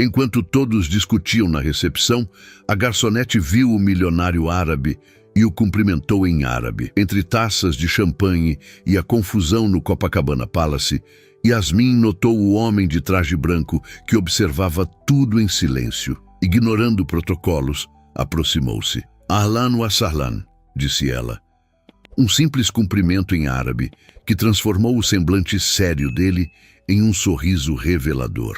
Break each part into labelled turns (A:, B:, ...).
A: Enquanto todos discutiam na recepção, a garçonete viu o milionário árabe e o cumprimentou em árabe. Entre taças de champanhe e a confusão no Copacabana Palace, Yasmin notou o homem de traje branco que observava tudo em silêncio. Ignorando protocolos, aproximou-se. "Ahlan wa sahlan", disse ela. Um simples cumprimento em árabe que transformou o semblante sério dele em um sorriso revelador.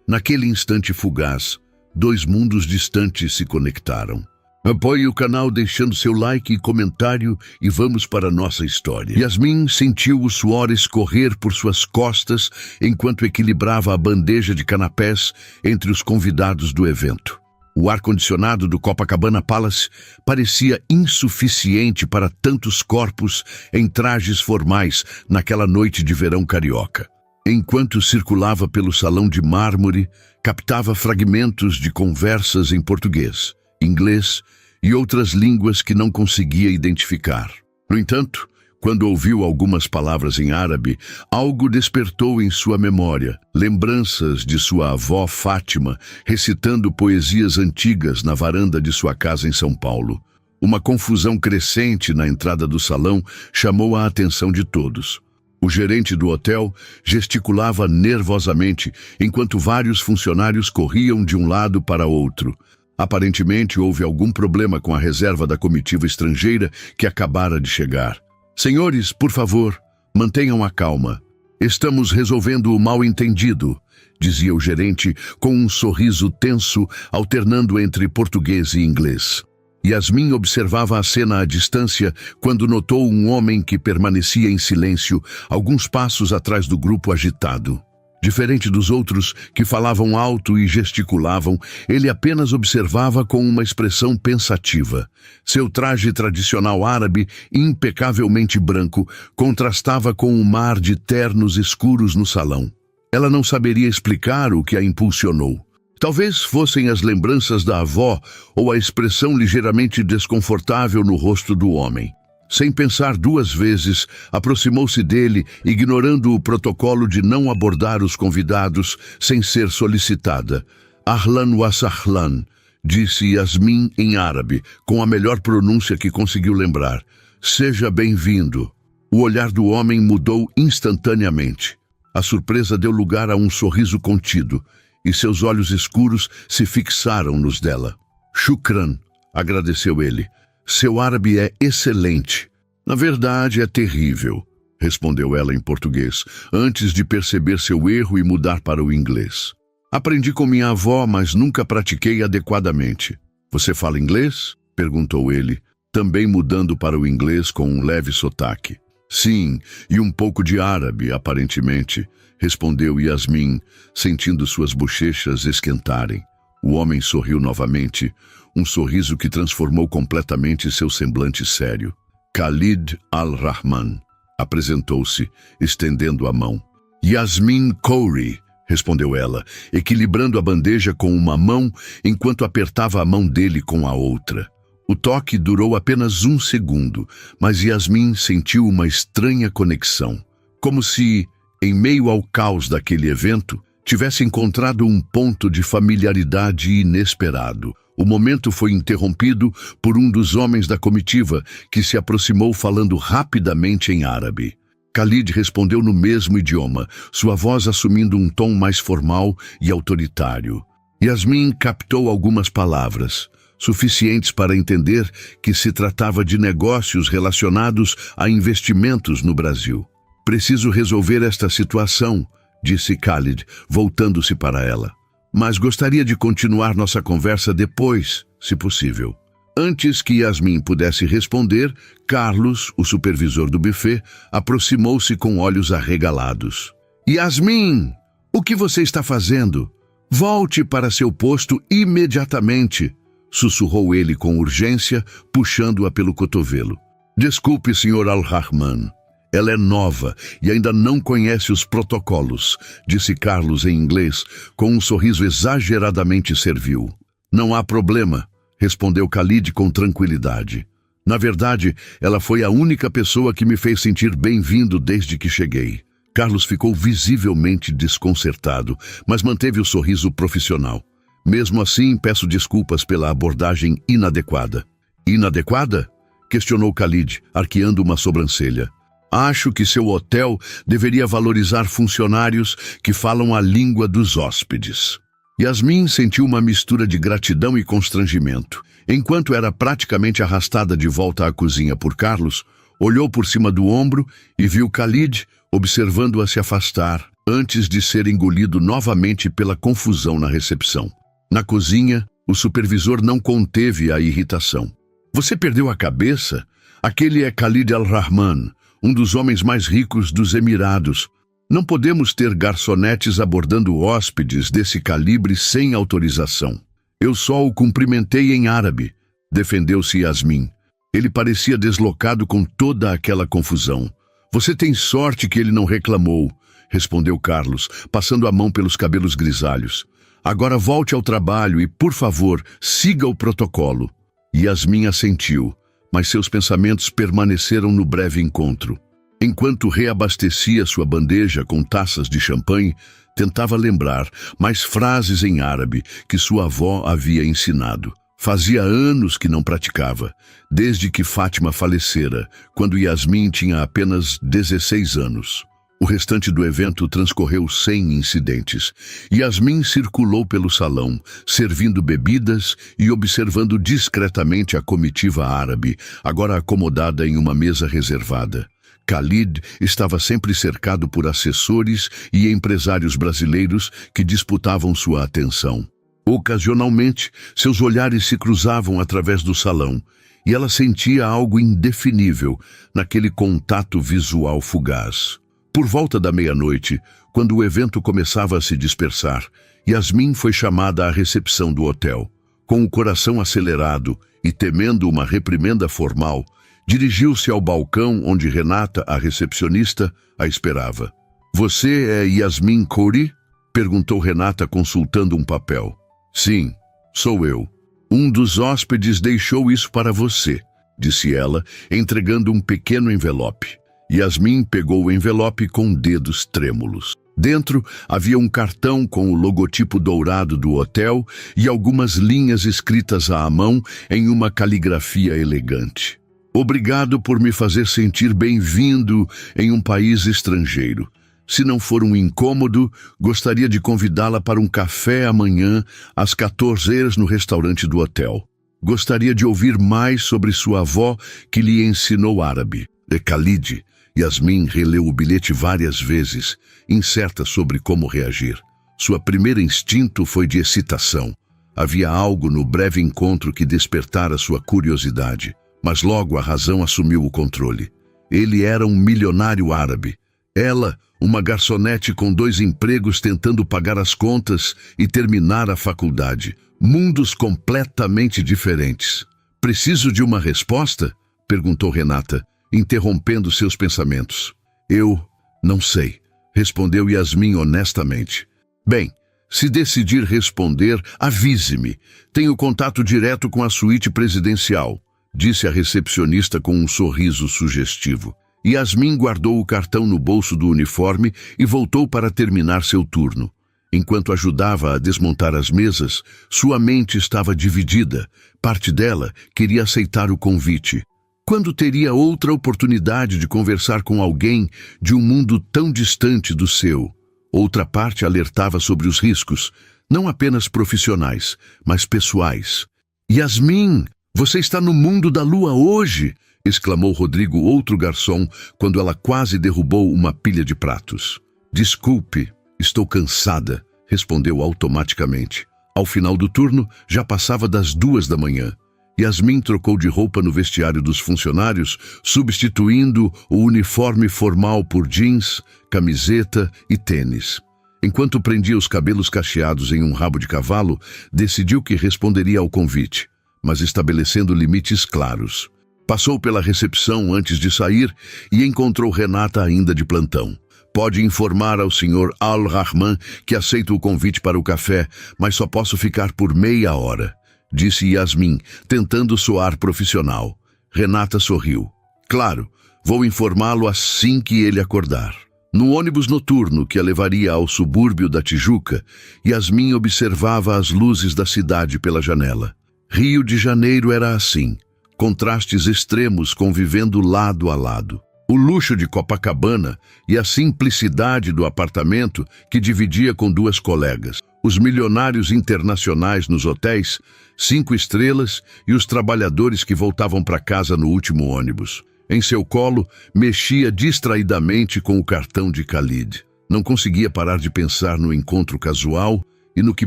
A: Naquele instante fugaz, dois mundos distantes se conectaram. Apoie o canal deixando seu like e comentário e vamos para a nossa história. Yasmin sentiu o suor escorrer por suas costas enquanto equilibrava a bandeja de canapés entre os convidados do evento. O ar-condicionado do Copacabana Palace parecia insuficiente para tantos corpos em trajes formais naquela noite de verão carioca. Enquanto circulava pelo salão de mármore, captava fragmentos de conversas em português, inglês e outras línguas que não conseguia identificar. No entanto, quando ouviu algumas palavras em árabe, algo despertou em sua memória, lembranças de sua avó Fátima recitando poesias antigas na varanda de sua casa em São Paulo. Uma confusão crescente na entrada do salão chamou a atenção de todos. O gerente do hotel gesticulava nervosamente enquanto vários funcionários corriam de um lado para outro. Aparentemente houve algum problema com a reserva da comitiva estrangeira que acabara de chegar. "Senhores, por favor, mantenham a calma. Estamos resolvendo o mal-entendido", dizia o gerente com um sorriso tenso, alternando entre português e inglês. Yasmin observava a cena à distância quando notou um homem que permanecia em silêncio, alguns passos atrás do grupo agitado. Diferente dos outros, que falavam alto e gesticulavam, ele apenas observava com uma expressão pensativa. Seu traje tradicional árabe, impecavelmente branco, contrastava com o mar de ternos escuros no salão. Ela não saberia explicar o que a impulsionou. Talvez fossem as lembranças da avó ou a expressão ligeiramente desconfortável no rosto do homem. Sem pensar duas vezes, aproximou-se dele, ignorando o protocolo de não abordar os convidados sem ser solicitada. "Ahlan wa sahlan", disse Yasmin em árabe, com a melhor pronúncia que conseguiu lembrar. "Seja bem-vindo." O olhar do homem mudou instantaneamente. A surpresa deu lugar a um sorriso contido, e seus olhos escuros se fixaram nos dela. "Shukran", agradeceu ele. "Seu árabe é excelente." "Na verdade, é terrível", respondeu ela em português, antes de perceber seu erro e mudar para o inglês. "Aprendi com minha avó, mas nunca pratiquei adequadamente." "Você fala inglês?", perguntou ele, também mudando para o inglês com um leve sotaque. "Sim, e um pouco de árabe, aparentemente", respondeu Yasmin, sentindo suas bochechas esquentarem. O homem sorriu novamente, um sorriso que transformou completamente seu semblante sério. "Khalid Al-Rahman", apresentou-se, estendendo a mão. "Yasmin Khoury", respondeu ela, equilibrando a bandeja com uma mão enquanto apertava a mão dele com a outra. O toque durou apenas 1 segundo, mas Yasmin sentiu uma estranha conexão, como se, em meio ao caos daquele evento, tivesse encontrado um ponto de familiaridade inesperado. O momento foi interrompido por um dos homens da comitiva, que se aproximou falando rapidamente em árabe. Khalid respondeu no mesmo idioma, sua voz assumindo um tom mais formal e autoritário. Yasmin captou algumas palavras, suficientes para entender que se tratava de negócios relacionados a investimentos no Brasil. "Preciso resolver esta situação", disse Khalid, voltando-se para ela. "Mas gostaria de continuar nossa conversa depois, se possível." Antes que Yasmin pudesse responder, Carlos, o supervisor do buffet, aproximou-se com olhos arregalados. "Yasmin, o que você está fazendo? Volte para seu posto imediatamente", sussurrou ele com urgência, puxando-a pelo cotovelo. "Desculpe, Sr. Al-Rahman. Ela é nova e ainda não conhece os protocolos", disse Carlos em inglês, com um sorriso exageradamente servil. "Não há problema", respondeu Khalid com tranquilidade. "Na verdade, ela foi a única pessoa que me fez sentir bem-vindo desde que cheguei." Carlos ficou visivelmente desconcertado, mas manteve o sorriso profissional. Mesmo assim, peço desculpas pela abordagem inadequada. Inadequada? Questionou Khalid, arqueando uma sobrancelha. Acho que seu hotel deveria valorizar funcionários que falam a língua dos hóspedes. Yasmin sentiu uma mistura de gratidão e constrangimento. Enquanto era praticamente arrastada de volta à cozinha por Carlos, olhou por cima do ombro e viu Khalid observando-a se afastar, antes de ser engolido novamente pela confusão na recepção. Na cozinha, o supervisor não conteve a irritação. Você perdeu a cabeça? Aquele é Khalid Al-Rahman, um dos homens mais ricos dos Emirados. Não podemos ter garçonetes abordando hóspedes desse calibre sem autorização. Eu só o cumprimentei em árabe, defendeu-se Yasmin. Ele parecia deslocado com toda aquela confusão. Você tem sorte que ele não reclamou, respondeu Carlos, passando a mão pelos cabelos grisalhos. Agora volte ao trabalho e, por favor, siga o protocolo. Yasmin assentiu, mas seus pensamentos permaneceram no breve encontro. Enquanto reabastecia sua bandeja com taças de champanhe, tentava lembrar mais frases em árabe que sua avó havia ensinado. Fazia anos que não praticava, desde que Fátima falecera, quando Yasmin tinha apenas 16 anos. O restante do evento transcorreu sem incidentes. Yasmin circulou pelo salão, servindo bebidas e observando discretamente a comitiva árabe, agora acomodada em uma mesa reservada. Khalid estava sempre cercado por assessores e empresários brasileiros que disputavam sua atenção. Ocasionalmente, seus olhares se cruzavam através do salão, e ela sentia algo indefinível naquele contato visual fugaz. Por volta da meia-noite, quando o evento começava a se dispersar, Yasmin foi chamada à recepção do hotel. Com o coração acelerado e temendo uma reprimenda formal, dirigiu-se ao balcão onde Renata, a recepcionista, a esperava. «Você é Yasmin Khoury?» perguntou Renata, consultando um papel. «Sim, sou eu. Um dos hóspedes deixou isso para você», disse ela, entregando um pequeno envelope. Yasmin pegou o envelope com dedos trêmulos. Dentro havia um cartão com o logotipo dourado do hotel e algumas linhas escritas à mão em uma caligrafia elegante. «Obrigado por me fazer sentir bem-vindo em um país estrangeiro. Se não for um incômodo, gostaria de convidá-la para um café amanhã às 14 horas no restaurante do hotel. Gostaria de ouvir mais sobre sua avó que lhe ensinou árabe». Khalid. Yasmin releu o bilhete várias vezes, incerta sobre como reagir. Sua primeira instinto foi de excitação. Havia algo no breve encontro que despertara sua curiosidade, mas logo a razão assumiu o controle. Ele era um milionário árabe. Ela, uma garçonete com 2 empregos tentando pagar as contas e terminar a faculdade. Mundos completamente diferentes. «Preciso de uma resposta?» perguntou Renata, interrompendo seus pensamentos. «Eu não sei», respondeu Yasmin honestamente. «Bem, se decidir responder, avise-me. Tenho contato direto com a suíte presidencial», disse a recepcionista com um sorriso sugestivo. Yasmin guardou o cartão no bolso do uniforme e voltou para terminar seu turno. Enquanto ajudava a desmontar as mesas, sua mente estava dividida. Parte dela queria aceitar o convite. Quando teria outra oportunidade de conversar com alguém de um mundo tão distante do seu? Outra parte alertava sobre os riscos, não apenas profissionais, mas pessoais. «Yasmin, você está no mundo da lua hoje!» exclamou Rodrigo, outro garçom, quando ela quase derrubou uma pilha de pratos. «Desculpe, estou cansada», respondeu automaticamente. Ao final do turno, já passava das 2 da manhã. Yasmin trocou de roupa no vestiário dos funcionários, substituindo o uniforme formal por jeans, camiseta e tênis. Enquanto prendia os cabelos cacheados em um rabo de cavalo, decidiu que responderia ao convite, mas estabelecendo limites claros. Passou pela recepção antes de sair e encontrou Renata ainda de plantão. «Pode informar ao Sr. Al-Rahman que aceito o convite para o café, mas só posso ficar por meia hora», disse Yasmin, tentando soar profissional. Renata sorriu. «Claro, vou informá-lo assim que ele acordar». No ônibus noturno que a levaria ao subúrbio da Tijuca, Yasmin observava as luzes da cidade pela janela. Rio de Janeiro era assim, contrastes extremos convivendo lado a lado. O luxo de Copacabana e a simplicidade do apartamento que dividia com duas colegas. Os milionários internacionais nos hotéis, 5 estrelas e os trabalhadores que voltavam para casa no último ônibus. Em seu colo, mexia distraidamente com o cartão de Khalid. Não conseguia parar de pensar no encontro casual e no que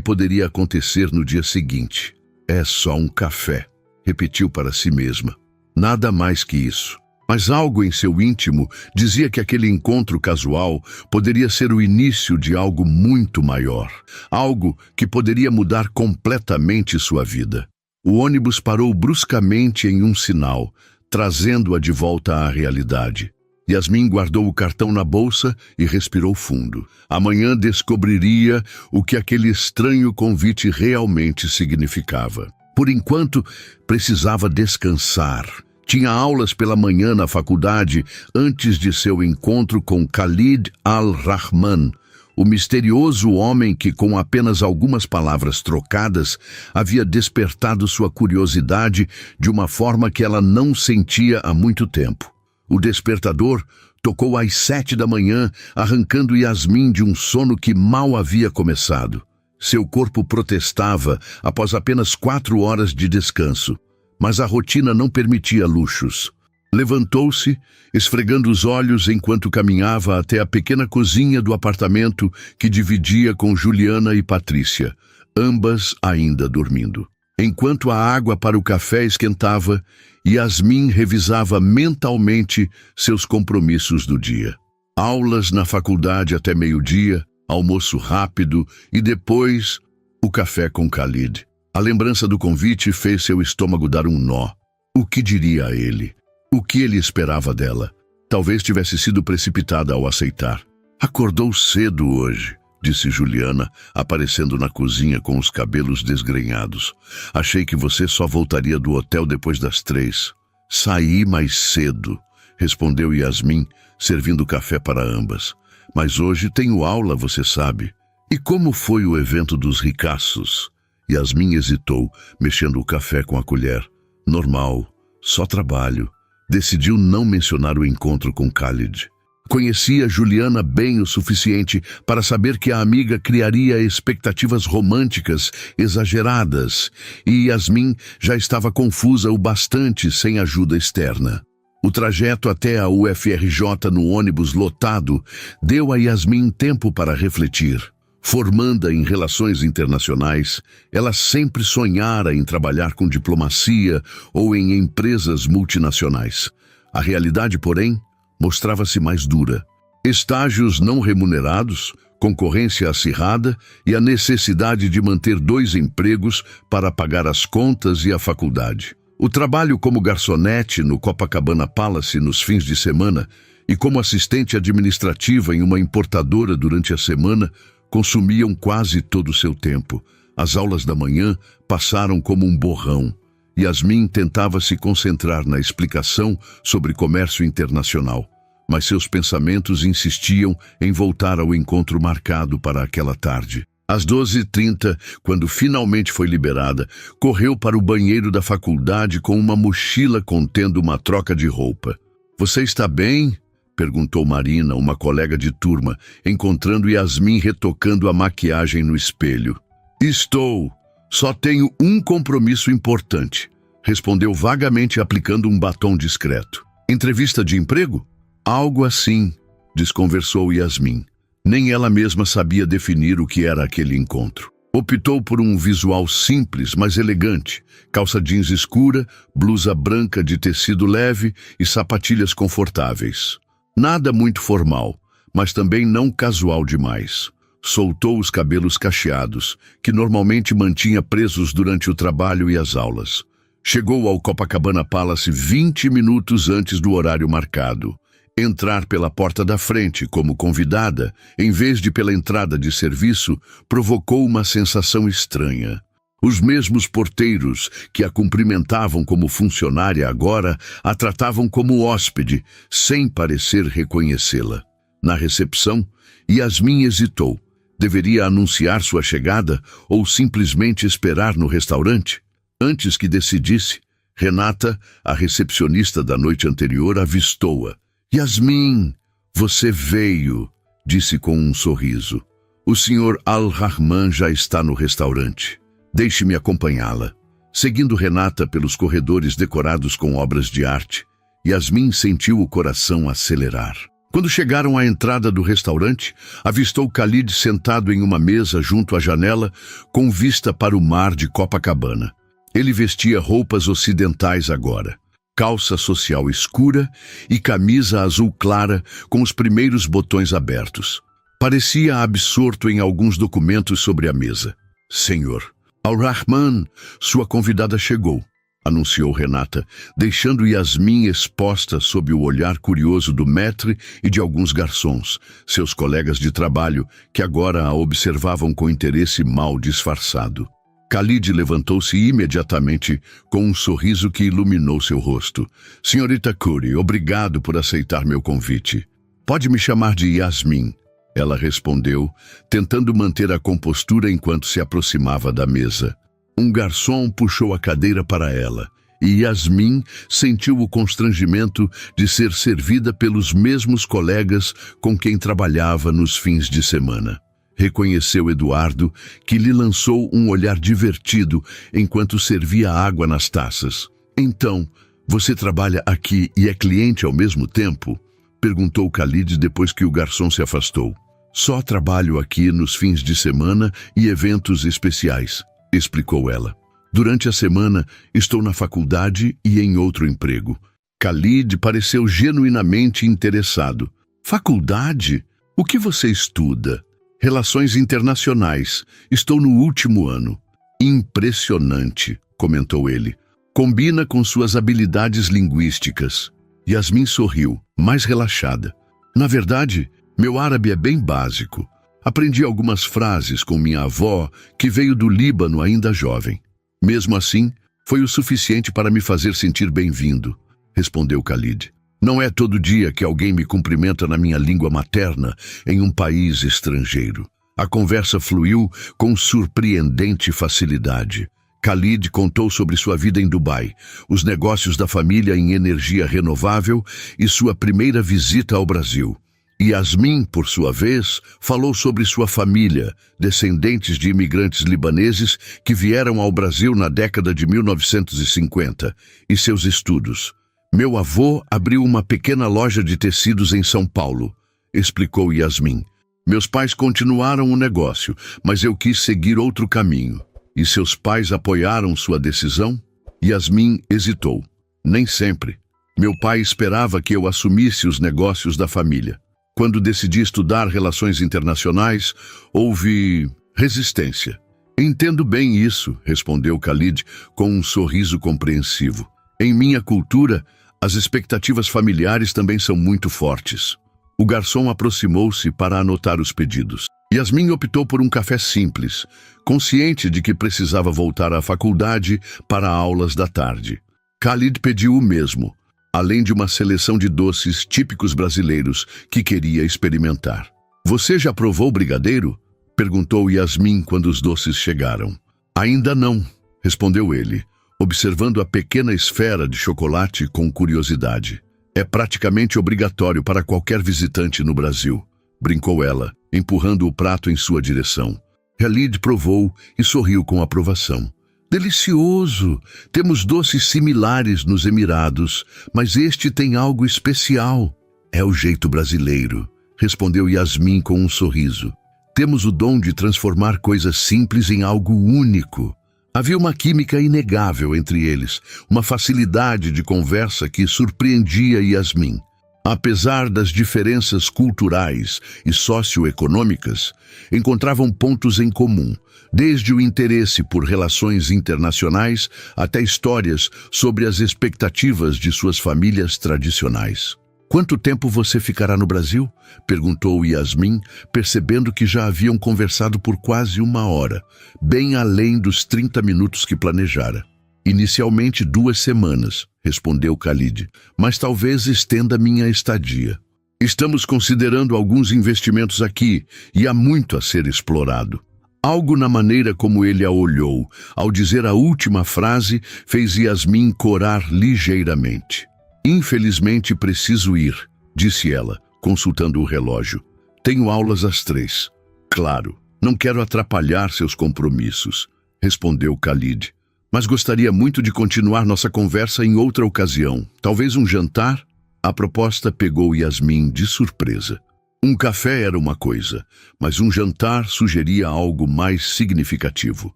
A: poderia acontecer no dia seguinte. É só um café, repetiu para si mesma. Nada mais que isso. Mas algo em seu íntimo dizia que aquele encontro casual poderia ser o início de algo muito maior. Algo que poderia mudar completamente sua vida. O ônibus parou bruscamente em um sinal, trazendo-a de volta à realidade. Yasmin guardou o cartão na bolsa e respirou fundo. Amanhã descobriria o que aquele estranho convite realmente significava. Por enquanto, precisava descansar. Tinha aulas pela manhã na faculdade antes de seu encontro com Khalid Al-Rahman, o misterioso homem que, com apenas algumas palavras trocadas, havia despertado sua curiosidade de uma forma que ela não sentia há muito tempo. O despertador tocou às 7 da manhã, arrancando Yasmin de um sono que mal havia começado. Seu corpo protestava após apenas 4 horas de descanso, mas a rotina não permitia luxos. Levantou-se, esfregando os olhos enquanto caminhava até a pequena cozinha do apartamento que dividia com Juliana e Patrícia, ambas ainda dormindo. Enquanto a água para o café esquentava, Yasmin revisava mentalmente seus compromissos do dia. Aulas na faculdade até meio-dia, almoço rápido e depois o café com Khalid. A lembrança do convite fez seu estômago dar um nó. O que diria a ele? O que ele esperava dela? Talvez tivesse sido precipitada ao aceitar. Acordou cedo hoje, disse Juliana, aparecendo na cozinha com os cabelos desgrenhados. Achei que você só voltaria do hotel depois das 3. Saí mais cedo, respondeu Yasmin, servindo café para ambas. Mas hoje tenho aula, você sabe. E como foi o evento dos ricaços? Yasmin hesitou, mexendo o café com a colher. Normal, só trabalho. Decidiu não mencionar o encontro com Khalid. Conhecia Juliana bem o suficiente para saber que a amiga criaria expectativas românticas exageradas, e Yasmin já estava confusa o bastante sem ajuda externa. O trajeto até a UFRJ no ônibus lotado deu a Yasmin tempo para refletir. Formanda em relações internacionais, ela sempre sonhara em trabalhar com diplomacia ou em empresas multinacionais. A realidade, porém, mostrava-se mais dura. Estágios não remunerados, concorrência acirrada e a necessidade de manter 2 empregos para pagar as contas e a faculdade. O trabalho como garçonete no Copacabana Palace nos fins de semana e como assistente administrativa em uma importadora durante a semana consumiam quase todo o seu tempo. As aulas da manhã passaram como um borrão. Yasmin tentava se concentrar na explicação sobre comércio internacional, mas seus pensamentos insistiam em voltar ao encontro marcado para aquela tarde. Às 12h30, quando finalmente foi liberada, correu para o banheiro da faculdade com uma mochila contendo uma troca de roupa. "Você está bem?" perguntou Marina, uma colega de turma, encontrando Yasmin retocando a maquiagem no espelho. "Estou. Só tenho um compromisso importante", respondeu vagamente aplicando um batom discreto. "Entrevista de emprego?" "Algo assim", desconversou Yasmin. Nem ela mesma sabia definir o que era aquele encontro. Optou por um visual simples, mas elegante. Calça jeans escura, blusa branca de tecido leve e sapatilhas confortáveis. Nada muito formal, mas também não casual demais. Soltou os cabelos cacheados, que normalmente mantinha presos durante o trabalho e as aulas. Chegou ao Copacabana Palace 20 minutos antes do horário marcado. Entrar pela porta da frente como convidada, em vez de pela entrada de serviço, provocou uma sensação estranha. Os mesmos porteiros que a cumprimentavam como funcionária agora a tratavam como hóspede, sem parecer reconhecê-la. Na recepção, Yasmin hesitou. Deveria anunciar sua chegada ou simplesmente esperar no restaurante? Antes que decidisse, Renata, a recepcionista da noite anterior, avistou-a. Yasmin, você veio, disse com um sorriso. O Sr. Al-Rahman já está no restaurante. Deixe-me acompanhá-la. Seguindo Renata pelos corredores decorados com obras de arte, Yasmin sentiu o coração acelerar. Quando chegaram à entrada do restaurante, avistou Khalid sentado em uma mesa junto à janela, com vista para o mar de Copacabana. Ele vestia roupas ocidentais agora, calça social escura e camisa azul clara com os primeiros botões abertos. Parecia absorto em alguns documentos sobre a mesa. Senhor, Al-Rahman, sua convidada chegou, anunciou Renata, deixando Yasmin exposta sob o olhar curioso do maître e de alguns garçons, seus colegas de trabalho, que agora a observavam com interesse mal disfarçado. Khalid levantou-se imediatamente com um sorriso que iluminou seu rosto. Senhorita Khoury, obrigado por aceitar meu convite. Pode me chamar de Yasmin, ela respondeu, tentando manter a compostura enquanto se aproximava da mesa. Um garçom puxou a cadeira para ela, e Yasmin sentiu o constrangimento de ser servida pelos mesmos colegas com quem trabalhava nos fins de semana. Reconheceu Eduardo, que lhe lançou um olhar divertido enquanto servia água nas taças. Então, você trabalha aqui e é cliente ao mesmo tempo? Perguntou Khalid depois que o garçom se afastou. Só trabalho aqui nos fins de semana e eventos especiais, explicou ela. Durante a semana, estou na faculdade e em outro emprego. Khalid pareceu genuinamente interessado. Faculdade? O que você estuda? Relações internacionais. Estou no último ano. Impressionante, comentou ele. Combina com suas habilidades linguísticas. Yasmin sorriu, mais relaxada. Na verdade, meu árabe é bem básico. Aprendi algumas frases com minha avó, que veio do Líbano ainda jovem. Mesmo assim, foi o suficiente para me fazer sentir bem-vindo, respondeu Khalid. Não é todo dia que alguém me cumprimenta na minha língua materna em um país estrangeiro. A conversa fluiu com surpreendente facilidade. Khalid contou sobre sua vida em Dubai, os negócios da família em energia renovável e sua primeira visita ao Brasil. Yasmin, por sua vez, falou sobre sua família, descendentes de imigrantes libaneses que vieram ao Brasil na década de 1950, e seus estudos. Meu avô abriu uma pequena loja de tecidos em São Paulo, explicou Yasmin. Meus pais continuaram o negócio, mas eu quis seguir outro caminho. E seus pais apoiaram sua decisão? Yasmin hesitou. Nem sempre. Meu pai esperava que eu assumisse os negócios da família. Quando decidi estudar relações internacionais, houve resistência. Entendo bem isso, respondeu Khalid com um sorriso compreensivo. Em minha cultura, as expectativas familiares também são muito fortes. O garçom aproximou-se para anotar os pedidos. Yasmin optou por um café simples, consciente de que precisava voltar à faculdade para aulas da tarde. Khalid pediu o mesmo, além de uma seleção de doces típicos brasileiros que queria experimentar. Você já provou brigadeiro? Perguntou Yasmin quando os doces chegaram. Ainda não, respondeu ele, observando a pequena esfera de chocolate com curiosidade. É praticamente obrigatório para qualquer visitante no Brasil, brincou ela, empurrando o prato em sua direção. Khalid provou e sorriu com aprovação. Delicioso! Temos doces similares nos Emirados, mas este tem algo especial. É o jeito brasileiro, respondeu Yasmin com um sorriso. Temos o dom de transformar coisas simples em algo único. Havia uma química inegável entre eles, uma facilidade de conversa que surpreendia Yasmin. Apesar das diferenças culturais e socioeconômicas, encontravam pontos em comum, desde o interesse por relações internacionais até histórias sobre as expectativas de suas famílias tradicionais. Quanto tempo você ficará no Brasil? Perguntou Yasmin, percebendo que já haviam conversado por quase 1 hora, bem além dos 30 minutos que planejara. Inicialmente 2 semanas, respondeu Khalid, mas talvez estenda minha estadia. Estamos considerando alguns investimentos aqui e há muito a ser explorado. Algo na maneira como ele a olhou, ao dizer a última frase, fez Yasmin corar ligeiramente. Infelizmente preciso ir, disse ela, consultando o relógio. Tenho aulas às 3. Claro, não quero atrapalhar seus compromissos, respondeu Khalid. Mas gostaria muito de continuar nossa conversa em outra ocasião. Talvez um jantar? A proposta pegou Yasmin de surpresa. Um café era uma coisa, mas um jantar sugeria algo mais significativo.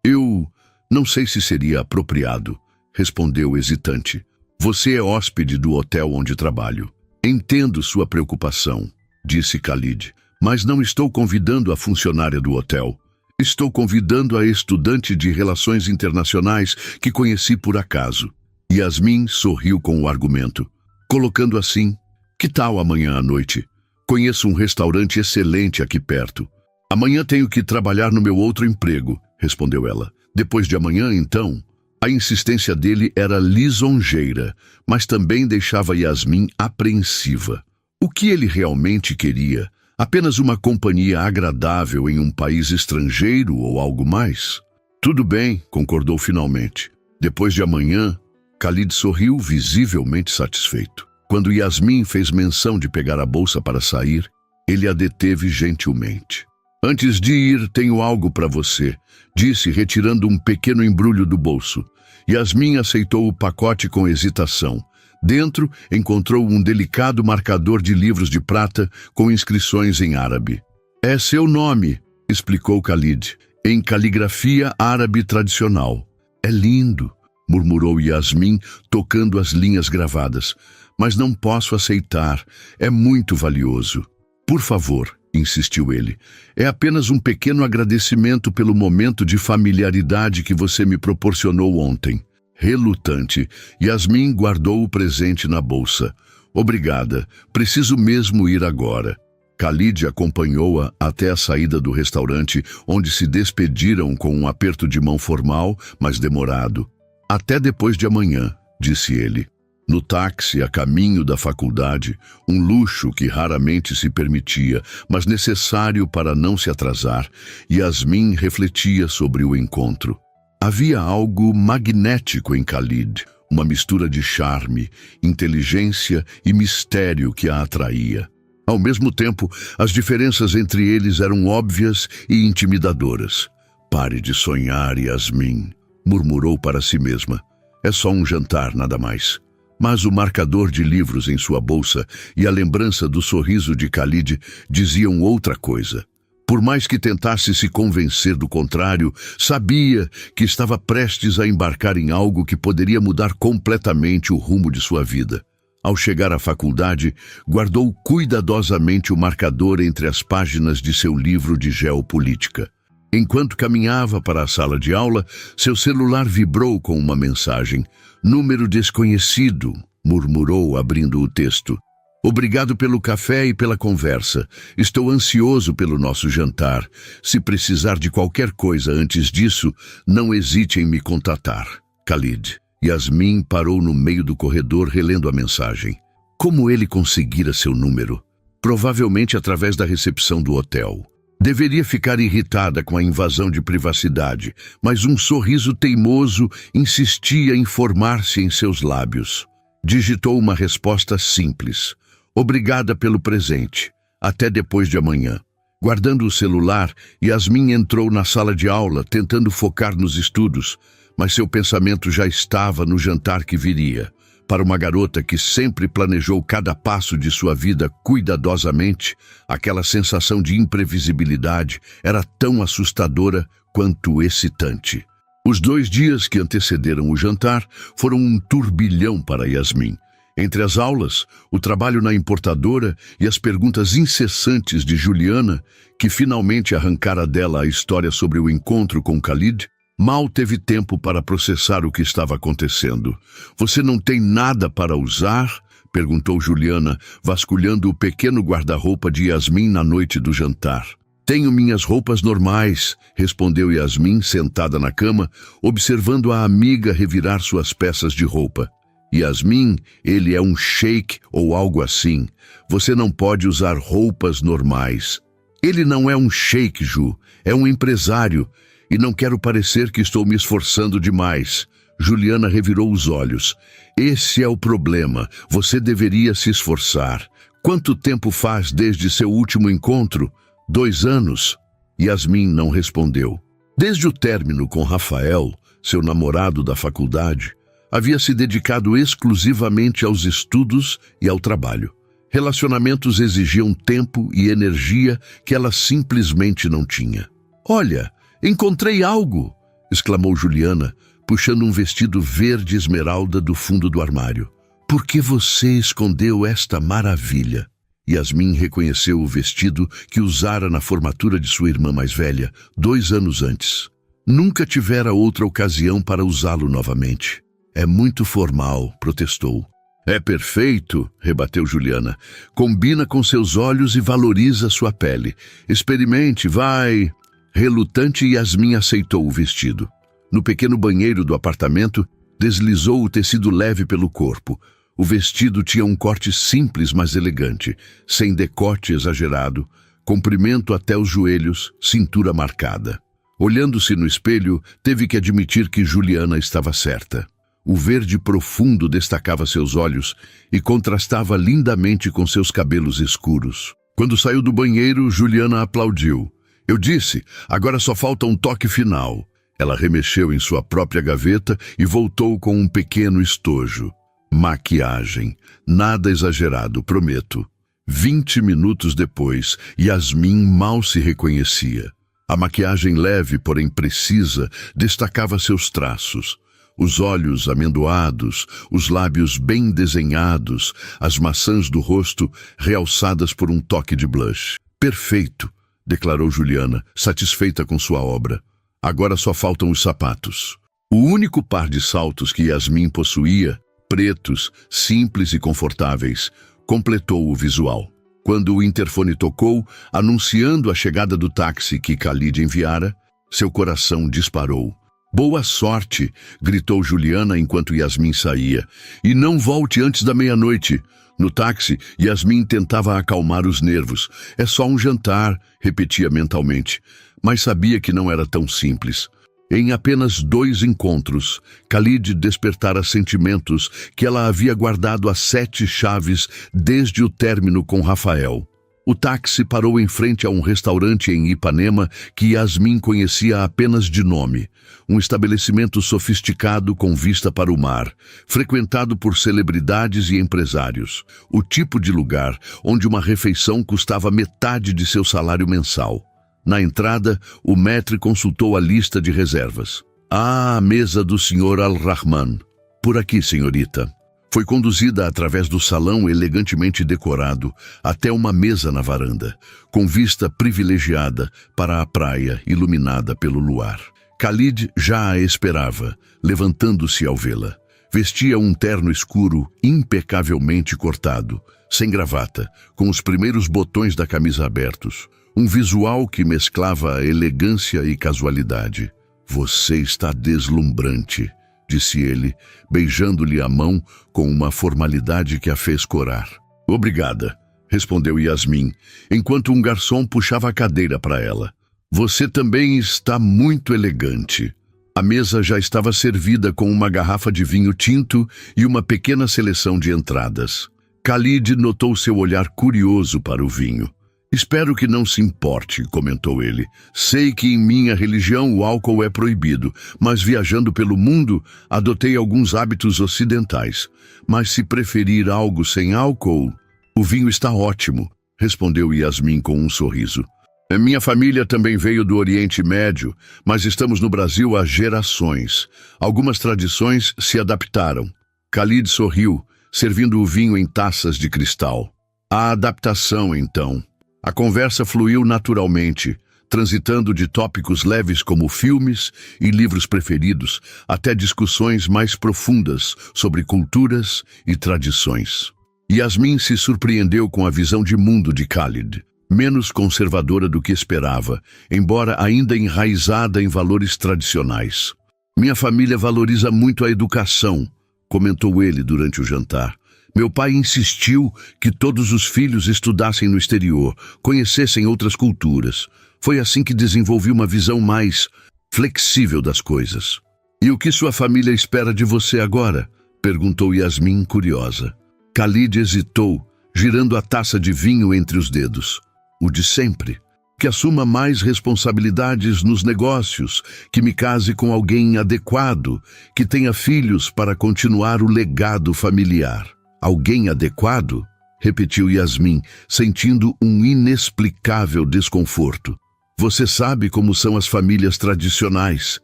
A: Eu não sei se seria apropriado, respondeu hesitante. Você é hóspede do hotel onde trabalho. Entendo sua preocupação, disse Khalid, mas não estou convidando a funcionária do hotel. Estou convidando a estudante de Relações Internacionais que conheci por acaso. Yasmin sorriu com o argumento. Colocando assim, que tal amanhã à noite? Conheço um restaurante excelente aqui perto. Amanhã tenho que trabalhar no meu outro emprego, respondeu ela. Depois de amanhã, então? A insistência dele era lisonjeira, mas também deixava Yasmin apreensiva. O que ele realmente queria? Apenas uma companhia agradável em um país estrangeiro ou algo mais? Tudo bem, concordou finalmente. Depois de amanhã, Khalid sorriu visivelmente satisfeito. Quando Yasmin fez menção de pegar a bolsa para sair, ele a deteve gentilmente. Antes de ir, tenho algo para você, disse, retirando um pequeno embrulho do bolso. Yasmin aceitou o pacote com hesitação. Dentro, encontrou um delicado marcador de livros de prata com inscrições em árabe. É seu nome, explicou Khalid, em caligrafia árabe tradicional. É lindo, murmurou Yasmin, tocando as linhas gravadas. Mas não posso aceitar, é muito valioso. Por favor, insistiu ele, é apenas um pequeno agradecimento pelo momento de familiaridade que você me proporcionou ontem. Relutante, Yasmin guardou o presente na bolsa. Obrigada, preciso mesmo ir agora. Khalid acompanhou-a até a saída do restaurante, onde se despediram com um aperto de mão formal, mas demorado. Até depois de amanhã, disse ele. No táxi, a caminho da faculdade, um luxo que raramente se permitia, mas necessário para não se atrasar, Yasmin refletia sobre o encontro. Havia algo magnético em Khalid, uma mistura de charme, inteligência e mistério que a atraía. Ao mesmo tempo, as diferenças entre eles eram óbvias e intimidadoras. Pare de sonhar, Yasmin, murmurou para si mesma. É só um jantar, nada mais. Mas o marcador de livros em sua bolsa e a lembrança do sorriso de Khalid diziam outra coisa. Por mais que tentasse se convencer do contrário, sabia que estava prestes a embarcar em algo que poderia mudar completamente o rumo de sua vida. Ao chegar à faculdade, guardou cuidadosamente o marcador entre as páginas de seu livro de geopolítica. Enquanto caminhava para a sala de aula, seu celular vibrou com uma mensagem. Número desconhecido, murmurou, abrindo o texto. Obrigado pelo café e pela conversa. Estou ansioso pelo nosso jantar. Se precisar de qualquer coisa antes disso, não hesite em me contatar. Khalid. Yasmin parou no meio do corredor relendo a mensagem. Como ele conseguira seu número? Provavelmente através da recepção do hotel. Deveria ficar irritada com a invasão de privacidade, mas um sorriso teimoso insistia em formar-se em seus lábios. Digitou uma resposta simples. Obrigada pelo presente. Até depois de amanhã. Guardando o celular, Yasmin entrou na sala de aula, tentando focar nos estudos, mas seu pensamento já estava no jantar que viria. Para uma garota que sempre planejou cada passo de sua vida cuidadosamente, aquela sensação de imprevisibilidade era tão assustadora quanto excitante. Os 2 dias que antecederam o jantar foram um turbilhão para Yasmin. Entre as aulas, o trabalho na importadora e as perguntas incessantes de Juliana, que finalmente arrancara dela a história sobre o encontro com Khalid, mal teve tempo para processar o que estava acontecendo. Você não tem nada para usar? Perguntou Juliana, vasculhando o pequeno guarda-roupa de Yasmin na noite do jantar. Tenho minhas roupas normais, respondeu Yasmin, sentada na cama, observando a amiga revirar suas peças de roupa. Yasmin, ele é um sheik ou algo assim. Você não pode usar roupas normais. Ele não é um sheik, Ju. É um empresário. E não quero parecer que estou me esforçando demais. Juliana revirou os olhos. Esse é o problema. Você deveria se esforçar. Quanto tempo faz desde seu último encontro? 2 anos. Yasmin não respondeu. Desde o término com Rafael, seu namorado da faculdade, havia se dedicado exclusivamente aos estudos e ao trabalho. Relacionamentos exigiam tempo e energia que ela simplesmente não tinha. Olha, encontrei algo! Exclamou Juliana, puxando um vestido verde esmeralda do fundo do armário. Por que você escondeu esta maravilha? Yasmin reconheceu o vestido que usara na formatura de sua irmã mais velha, 2 anos antes. Nunca tivera outra ocasião para usá-lo novamente. É muito formal, protestou. É perfeito, rebateu Juliana. Combina com seus olhos e valoriza sua pele. Experimente, vai. Relutante, Yasmin aceitou o vestido. No pequeno banheiro do apartamento, deslizou o tecido leve pelo corpo. O vestido tinha um corte simples, mas elegante, sem decote exagerado, comprimento até os joelhos, cintura marcada. Olhando-se no espelho, teve que admitir que Juliana estava certa. O verde profundo destacava seus olhos e contrastava lindamente com seus cabelos escuros. Quando saiu do banheiro, Juliana aplaudiu. Eu disse, agora só falta um toque final. Ela remexeu em sua própria gaveta e voltou com um pequeno estojo. Maquiagem. Nada exagerado, prometo. 20 minutos depois, Yasmin mal se reconhecia. A maquiagem leve, porém precisa, destacava seus traços. Os olhos amendoados, os lábios bem desenhados, as maçãs do rosto realçadas por um toque de blush. Perfeito, declarou Juliana, satisfeita com sua obra. Agora só faltam os sapatos. O único par de saltos que Yasmin possuía, pretos, simples e confortáveis, completou o visual. Quando o interfone tocou, anunciando a chegada do táxi que Khalid enviara, seu coração disparou. Boa sorte, gritou Juliana enquanto Yasmin saía. E não volte antes da meia-noite. No táxi, Yasmin tentava acalmar os nervos. É só um jantar, repetia mentalmente. Mas sabia que não era tão simples. Em apenas 2 encontros, Khalid despertara sentimentos que ela havia guardado às 7 chaves desde o término com Rafael. O táxi parou em frente a um restaurante em Ipanema que Yasmin conhecia apenas de nome. Um estabelecimento sofisticado com vista para o mar, frequentado por celebridades e empresários. O tipo de lugar onde uma refeição custava metade de seu salário mensal. Na entrada, o maître consultou a lista de reservas. A mesa do Sr. Al-Rahman. Por aqui, senhorita. Foi conduzida através do salão elegantemente decorado até uma mesa na varanda, com vista privilegiada para a praia iluminada pelo luar. Khalid já a esperava, levantando-se ao vê-la. Vestia um terno escuro impecavelmente cortado, sem gravata, com os primeiros botões da camisa abertos. Um visual que mesclava elegância e casualidade. Você está deslumbrante, disse ele, beijando-lhe a mão com uma formalidade que a fez corar. Obrigada, respondeu Yasmin, enquanto um garçom puxava a cadeira para ela. Você também está muito elegante. A mesa já estava servida com uma garrafa de vinho tinto e uma pequena seleção de entradas. Khalid notou seu olhar curioso para o vinho. Espero que não se importe, comentou ele. Sei que em minha religião o álcool é proibido, mas viajando pelo mundo, adotei alguns hábitos ocidentais. Mas se preferir algo sem álcool, o vinho está ótimo, respondeu Yasmin com um sorriso. Minha família também veio do Oriente Médio, mas estamos no Brasil há gerações. Algumas tradições se adaptaram. Khalid sorriu, servindo o vinho em taças de cristal. A adaptação, então. A conversa fluiu naturalmente, transitando de tópicos leves como filmes e livros preferidos até discussões mais profundas sobre culturas e tradições. Yasmin se surpreendeu com a visão de mundo de Khalid, menos conservadora do que esperava, embora ainda enraizada em valores tradicionais. Minha família valoriza muito a educação, comentou ele durante o jantar. Meu pai insistiu que todos os filhos estudassem no exterior, conhecessem outras culturas. Foi assim que desenvolvi uma visão mais flexível das coisas. E o que sua família espera de você agora? Perguntou Yasmin, curiosa. Khalid hesitou, girando a taça de vinho entre os dedos. O de sempre. Que assuma mais responsabilidades nos negócios, que me case com alguém adequado, que tenha filhos para continuar o legado familiar. Alguém adequado? Repetiu Yasmin, sentindo um inexplicável desconforto. Você sabe como são as famílias tradicionais,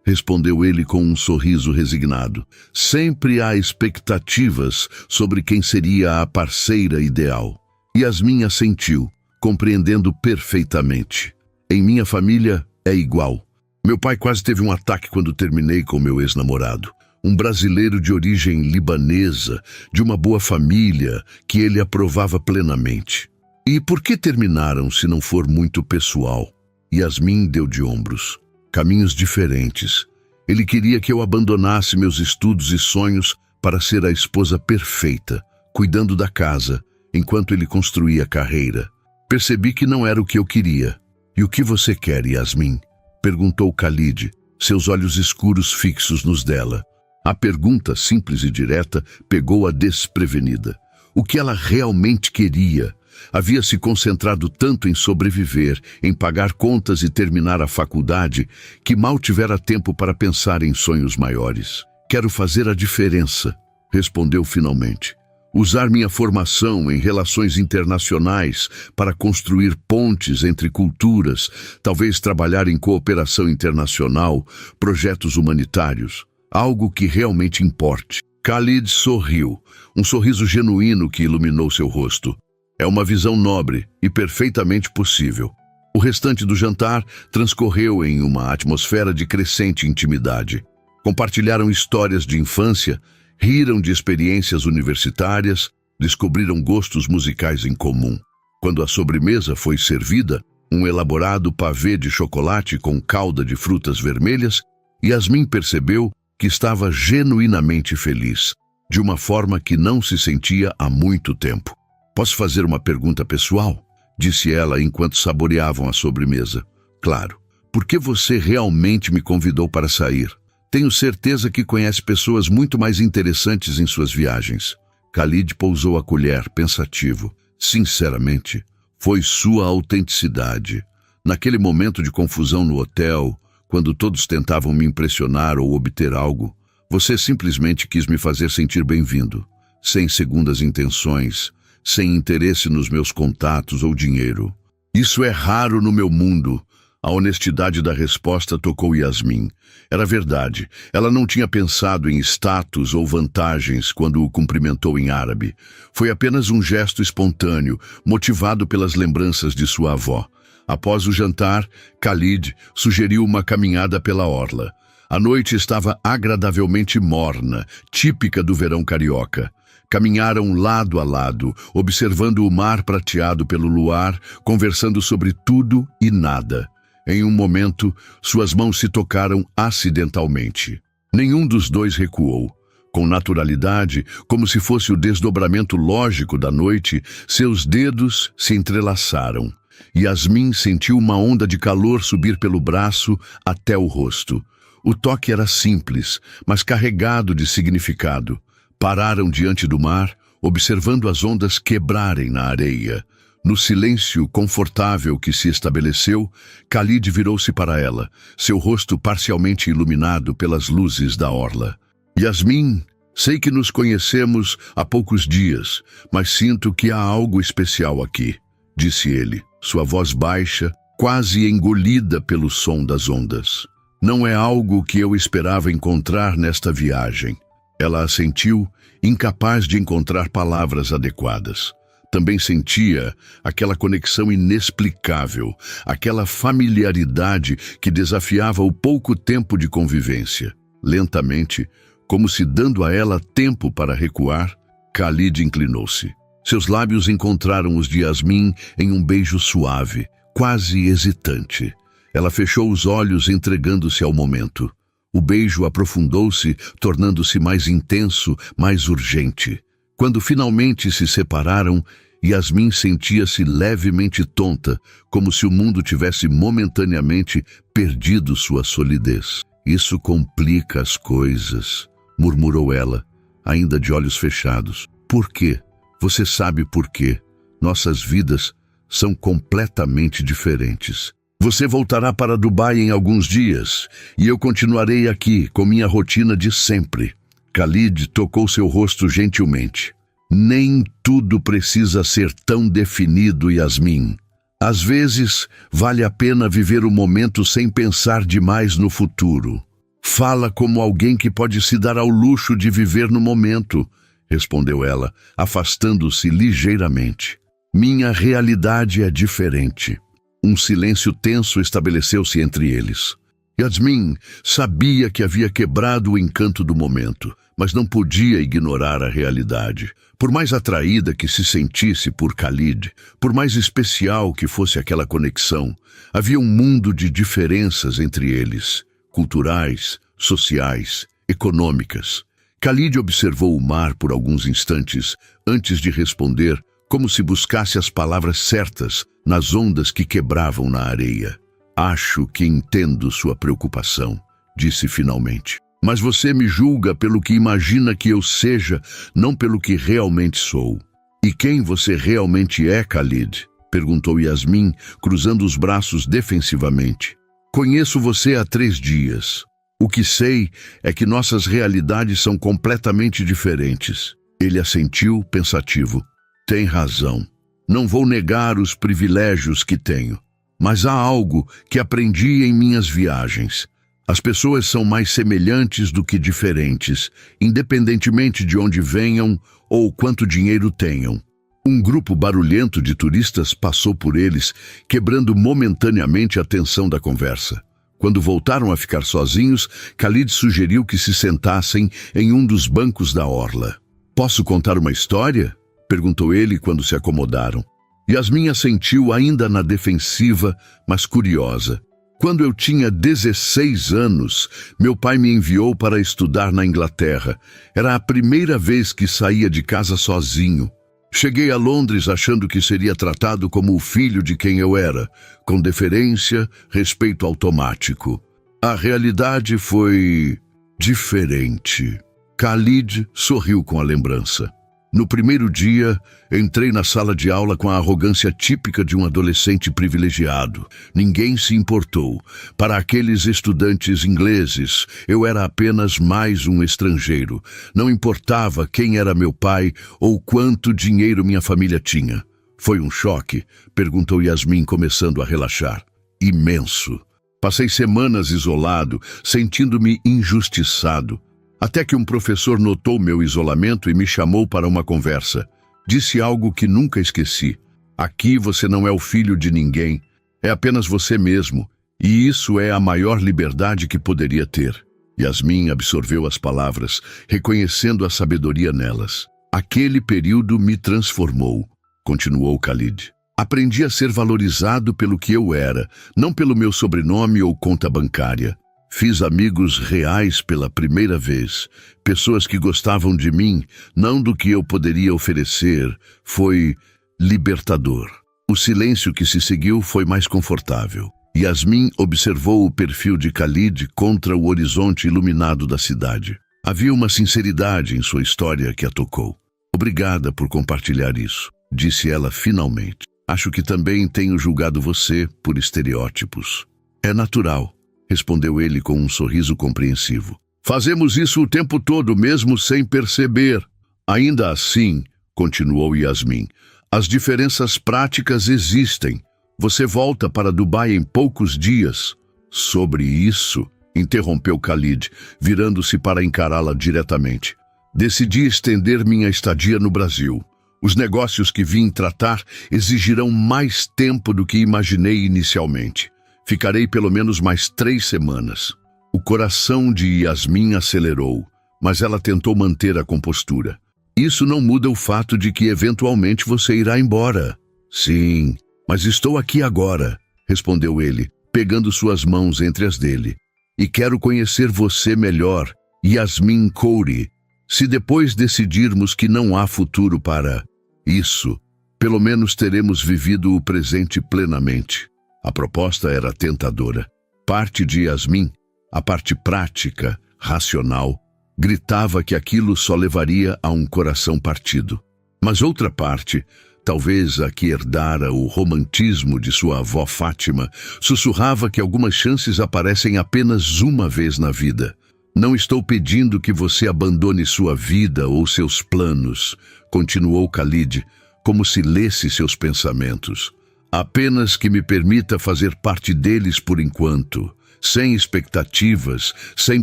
A: respondeu ele com um sorriso resignado. Sempre há expectativas sobre quem seria a parceira ideal. Yasmin assentiu, compreendendo perfeitamente. Em minha família é igual. Meu pai quase teve um ataque quando terminei com meu ex-namorado. Um brasileiro de origem libanesa, de uma boa família, que ele aprovava plenamente. E por que terminaram se não for muito pessoal? Yasmin deu de ombros. Caminhos diferentes. Ele queria que eu abandonasse meus estudos e sonhos para ser a esposa perfeita, cuidando da casa, enquanto ele construía a carreira. Percebi que não era o que eu queria. E o que você quer, Yasmin? Perguntou Khalid, seus olhos escuros fixos nos dela. A pergunta, simples e direta, pegou-a desprevenida. O que ela realmente queria? Havia se concentrado tanto em sobreviver, em pagar contas e terminar a faculdade, que mal tivera tempo para pensar em sonhos maiores. Quero fazer a diferença, respondeu finalmente. Usar minha formação em relações internacionais para construir pontes entre culturas, talvez trabalhar em cooperação internacional, projetos humanitários. Algo que realmente importe. Khalid sorriu, um sorriso genuíno que iluminou seu rosto. É uma visão nobre e perfeitamente possível. O restante do jantar transcorreu em uma atmosfera de crescente intimidade. Compartilharam histórias de infância, riram de experiências universitárias, descobriram gostos musicais em comum. Quando a sobremesa foi servida, um elaborado pavê de chocolate com calda de frutas vermelhas, Yasmin percebeu que estava genuinamente feliz, de uma forma que não se sentia há muito tempo. Posso fazer uma pergunta pessoal? Disse ela enquanto saboreavam a sobremesa. Claro. Por que você realmente me convidou para sair? Tenho certeza que conhece pessoas muito mais interessantes em suas viagens. Khalid pousou a colher, pensativo. Sinceramente, foi sua autenticidade. Naquele momento de confusão no hotel, quando todos tentavam me impressionar ou obter algo, você simplesmente quis me fazer sentir bem-vindo, sem segundas intenções, sem interesse nos meus contatos ou dinheiro. Isso é raro no meu mundo. A honestidade da resposta tocou Yasmin. Era verdade. Ela não tinha pensado em status ou vantagens quando o cumprimentou em árabe. Foi apenas um gesto espontâneo, motivado pelas lembranças de sua avó. Após o jantar, Khalid sugeriu uma caminhada pela orla. A noite estava agradavelmente morna, típica do verão carioca. Caminharam lado a lado, observando o mar prateado pelo luar, conversando sobre tudo e nada. Em um momento, suas mãos se tocaram acidentalmente. Nenhum dos dois recuou. Com naturalidade, como se fosse o desdobramento lógico da noite, seus dedos se entrelaçaram. Yasmin sentiu uma onda de calor subir pelo braço até o rosto. O toque era simples, mas carregado de significado. Pararam diante do mar, observando as ondas quebrarem na areia. No silêncio confortável que se estabeleceu, Khalid virou-se para ela, seu rosto parcialmente iluminado pelas luzes da orla. Yasmin, sei que nos conhecemos há poucos dias, mas sinto que há algo especial aqui, disse ele, sua voz baixa, quase engolida pelo som das ondas. Não é algo que eu esperava encontrar nesta viagem. Ela assentiu, incapaz de encontrar palavras adequadas. Também sentia aquela conexão inexplicável, aquela familiaridade que desafiava o pouco tempo de convivência. Lentamente, como se dando a ela tempo para recuar, Khalid inclinou-se. Seus lábios encontraram os de Yasmin em um beijo suave, quase hesitante. Ela fechou os olhos, entregando-se ao momento. O beijo aprofundou-se, tornando-se mais intenso, mais urgente. Quando finalmente se separaram, Yasmin sentia-se levemente tonta, como se o mundo tivesse momentaneamente perdido sua solidez. Isso complica as coisas, murmurou ela, ainda de olhos fechados. Por quê? Você sabe por quê? Nossas vidas são completamente diferentes. Você voltará para Dubai em alguns dias, e eu continuarei aqui com minha rotina de sempre. Khalid tocou seu rosto gentilmente. Nem tudo precisa ser tão definido, Yasmin. Às vezes, vale a pena viver o momento sem pensar demais no futuro. Fala como alguém que pode se dar ao luxo de viver no momento, respondeu ela, afastando-se ligeiramente. Minha realidade é diferente. Um silêncio tenso estabeleceu-se entre eles. Yasmin sabia que havia quebrado o encanto do momento, mas não podia ignorar a realidade. Por mais atraída que se sentisse por Khalid, por mais especial que fosse aquela conexão, havia um mundo de diferenças entre eles, culturais, sociais, econômicas. Khalid observou o mar por alguns instantes antes de responder, como se buscasse as palavras certas nas ondas que quebravam na areia. Acho que entendo sua preocupação, disse finalmente. Mas você me julga pelo que imagina que eu seja, não pelo que realmente sou. E quem você realmente é, Khalid? Perguntou Yasmin, cruzando os braços defensivamente. Conheço você há 3 dias. O que sei é que nossas realidades são completamente diferentes. Ele assentiu, pensativo. Tem razão. Não vou negar os privilégios que tenho. Mas há algo que aprendi em minhas viagens. As pessoas são mais semelhantes do que diferentes, independentemente de onde venham ou quanto dinheiro tenham. Um grupo barulhento de turistas passou por eles, quebrando momentaneamente a tensão da conversa. Quando voltaram a ficar sozinhos, Khalid sugeriu que se sentassem em um dos bancos da orla. Posso contar uma história? Perguntou ele quando se acomodaram. Yasmin assentiu ainda na defensiva, mas curiosa. Quando eu tinha 16 anos, meu pai me enviou para estudar na Inglaterra. Era a primeira vez que saía de casa sozinho. Cheguei a Londres achando que seria tratado como o filho de quem eu era, com deferência, respeito automático. A realidade foi diferente. Khalid sorriu com a lembrança. No primeiro dia, entrei na sala de aula com a arrogância típica de um adolescente privilegiado. Ninguém se importou. Para aqueles estudantes ingleses, eu era apenas mais um estrangeiro. Não importava quem era meu pai ou quanto dinheiro minha família tinha. Foi um choque? Perguntou Yasmin, começando a relaxar. Imenso. Passei semanas isolado, sentindo-me injustiçado. Até que um professor notou meu isolamento e me chamou para uma conversa. Disse algo que nunca esqueci. Aqui você não é o filho de ninguém. É apenas você mesmo. E isso é a maior liberdade que poderia ter. Yasmin absorveu as palavras, reconhecendo a sabedoria nelas. Aquele período me transformou, continuou Khalid. Aprendi a ser valorizado pelo que eu era, não pelo meu sobrenome ou conta bancária. Fiz amigos reais pela primeira vez, pessoas que gostavam de mim, não do que eu poderia oferecer. Foi libertador. O silêncio que se seguiu foi mais confortável. Yasmin observou o perfil de Khalid contra o horizonte iluminado da cidade. Havia uma sinceridade em sua história que a tocou. Obrigada por compartilhar isso, disse ela finalmente. Acho que também tenho julgado você por estereótipos. É natural, respondeu ele com um sorriso compreensivo. Fazemos isso o tempo todo, mesmo sem perceber. Ainda assim, continuou Yasmin, as diferenças práticas existem. Você volta para Dubai em poucos dias. Sobre isso, interrompeu Khalid, virando-se para encará-la diretamente. Decidi estender minha estadia no Brasil. Os negócios que vim tratar exigirão mais tempo do que imaginei inicialmente. Ficarei pelo menos mais 3 semanas. O coração de Yasmin acelerou, mas ela tentou manter a compostura. Isso não muda o fato de que eventualmente você irá embora. Sim, mas estou aqui agora, respondeu ele, pegando suas mãos entre as dele. E quero conhecer você melhor, Yasmin Khoury. Se depois decidirmos que não há futuro para isso, pelo menos teremos vivido o presente plenamente. A proposta era tentadora. Parte de Yasmin, a parte prática, racional, gritava que aquilo só levaria a um coração partido. Mas outra parte, talvez a que herdara o romantismo de sua avó Fátima, sussurrava que algumas chances aparecem apenas uma vez na vida. Não estou pedindo que você abandone sua vida ou seus planos, continuou Khalid, como se lesse seus pensamentos. Apenas que me permita fazer parte deles por enquanto, sem expectativas, sem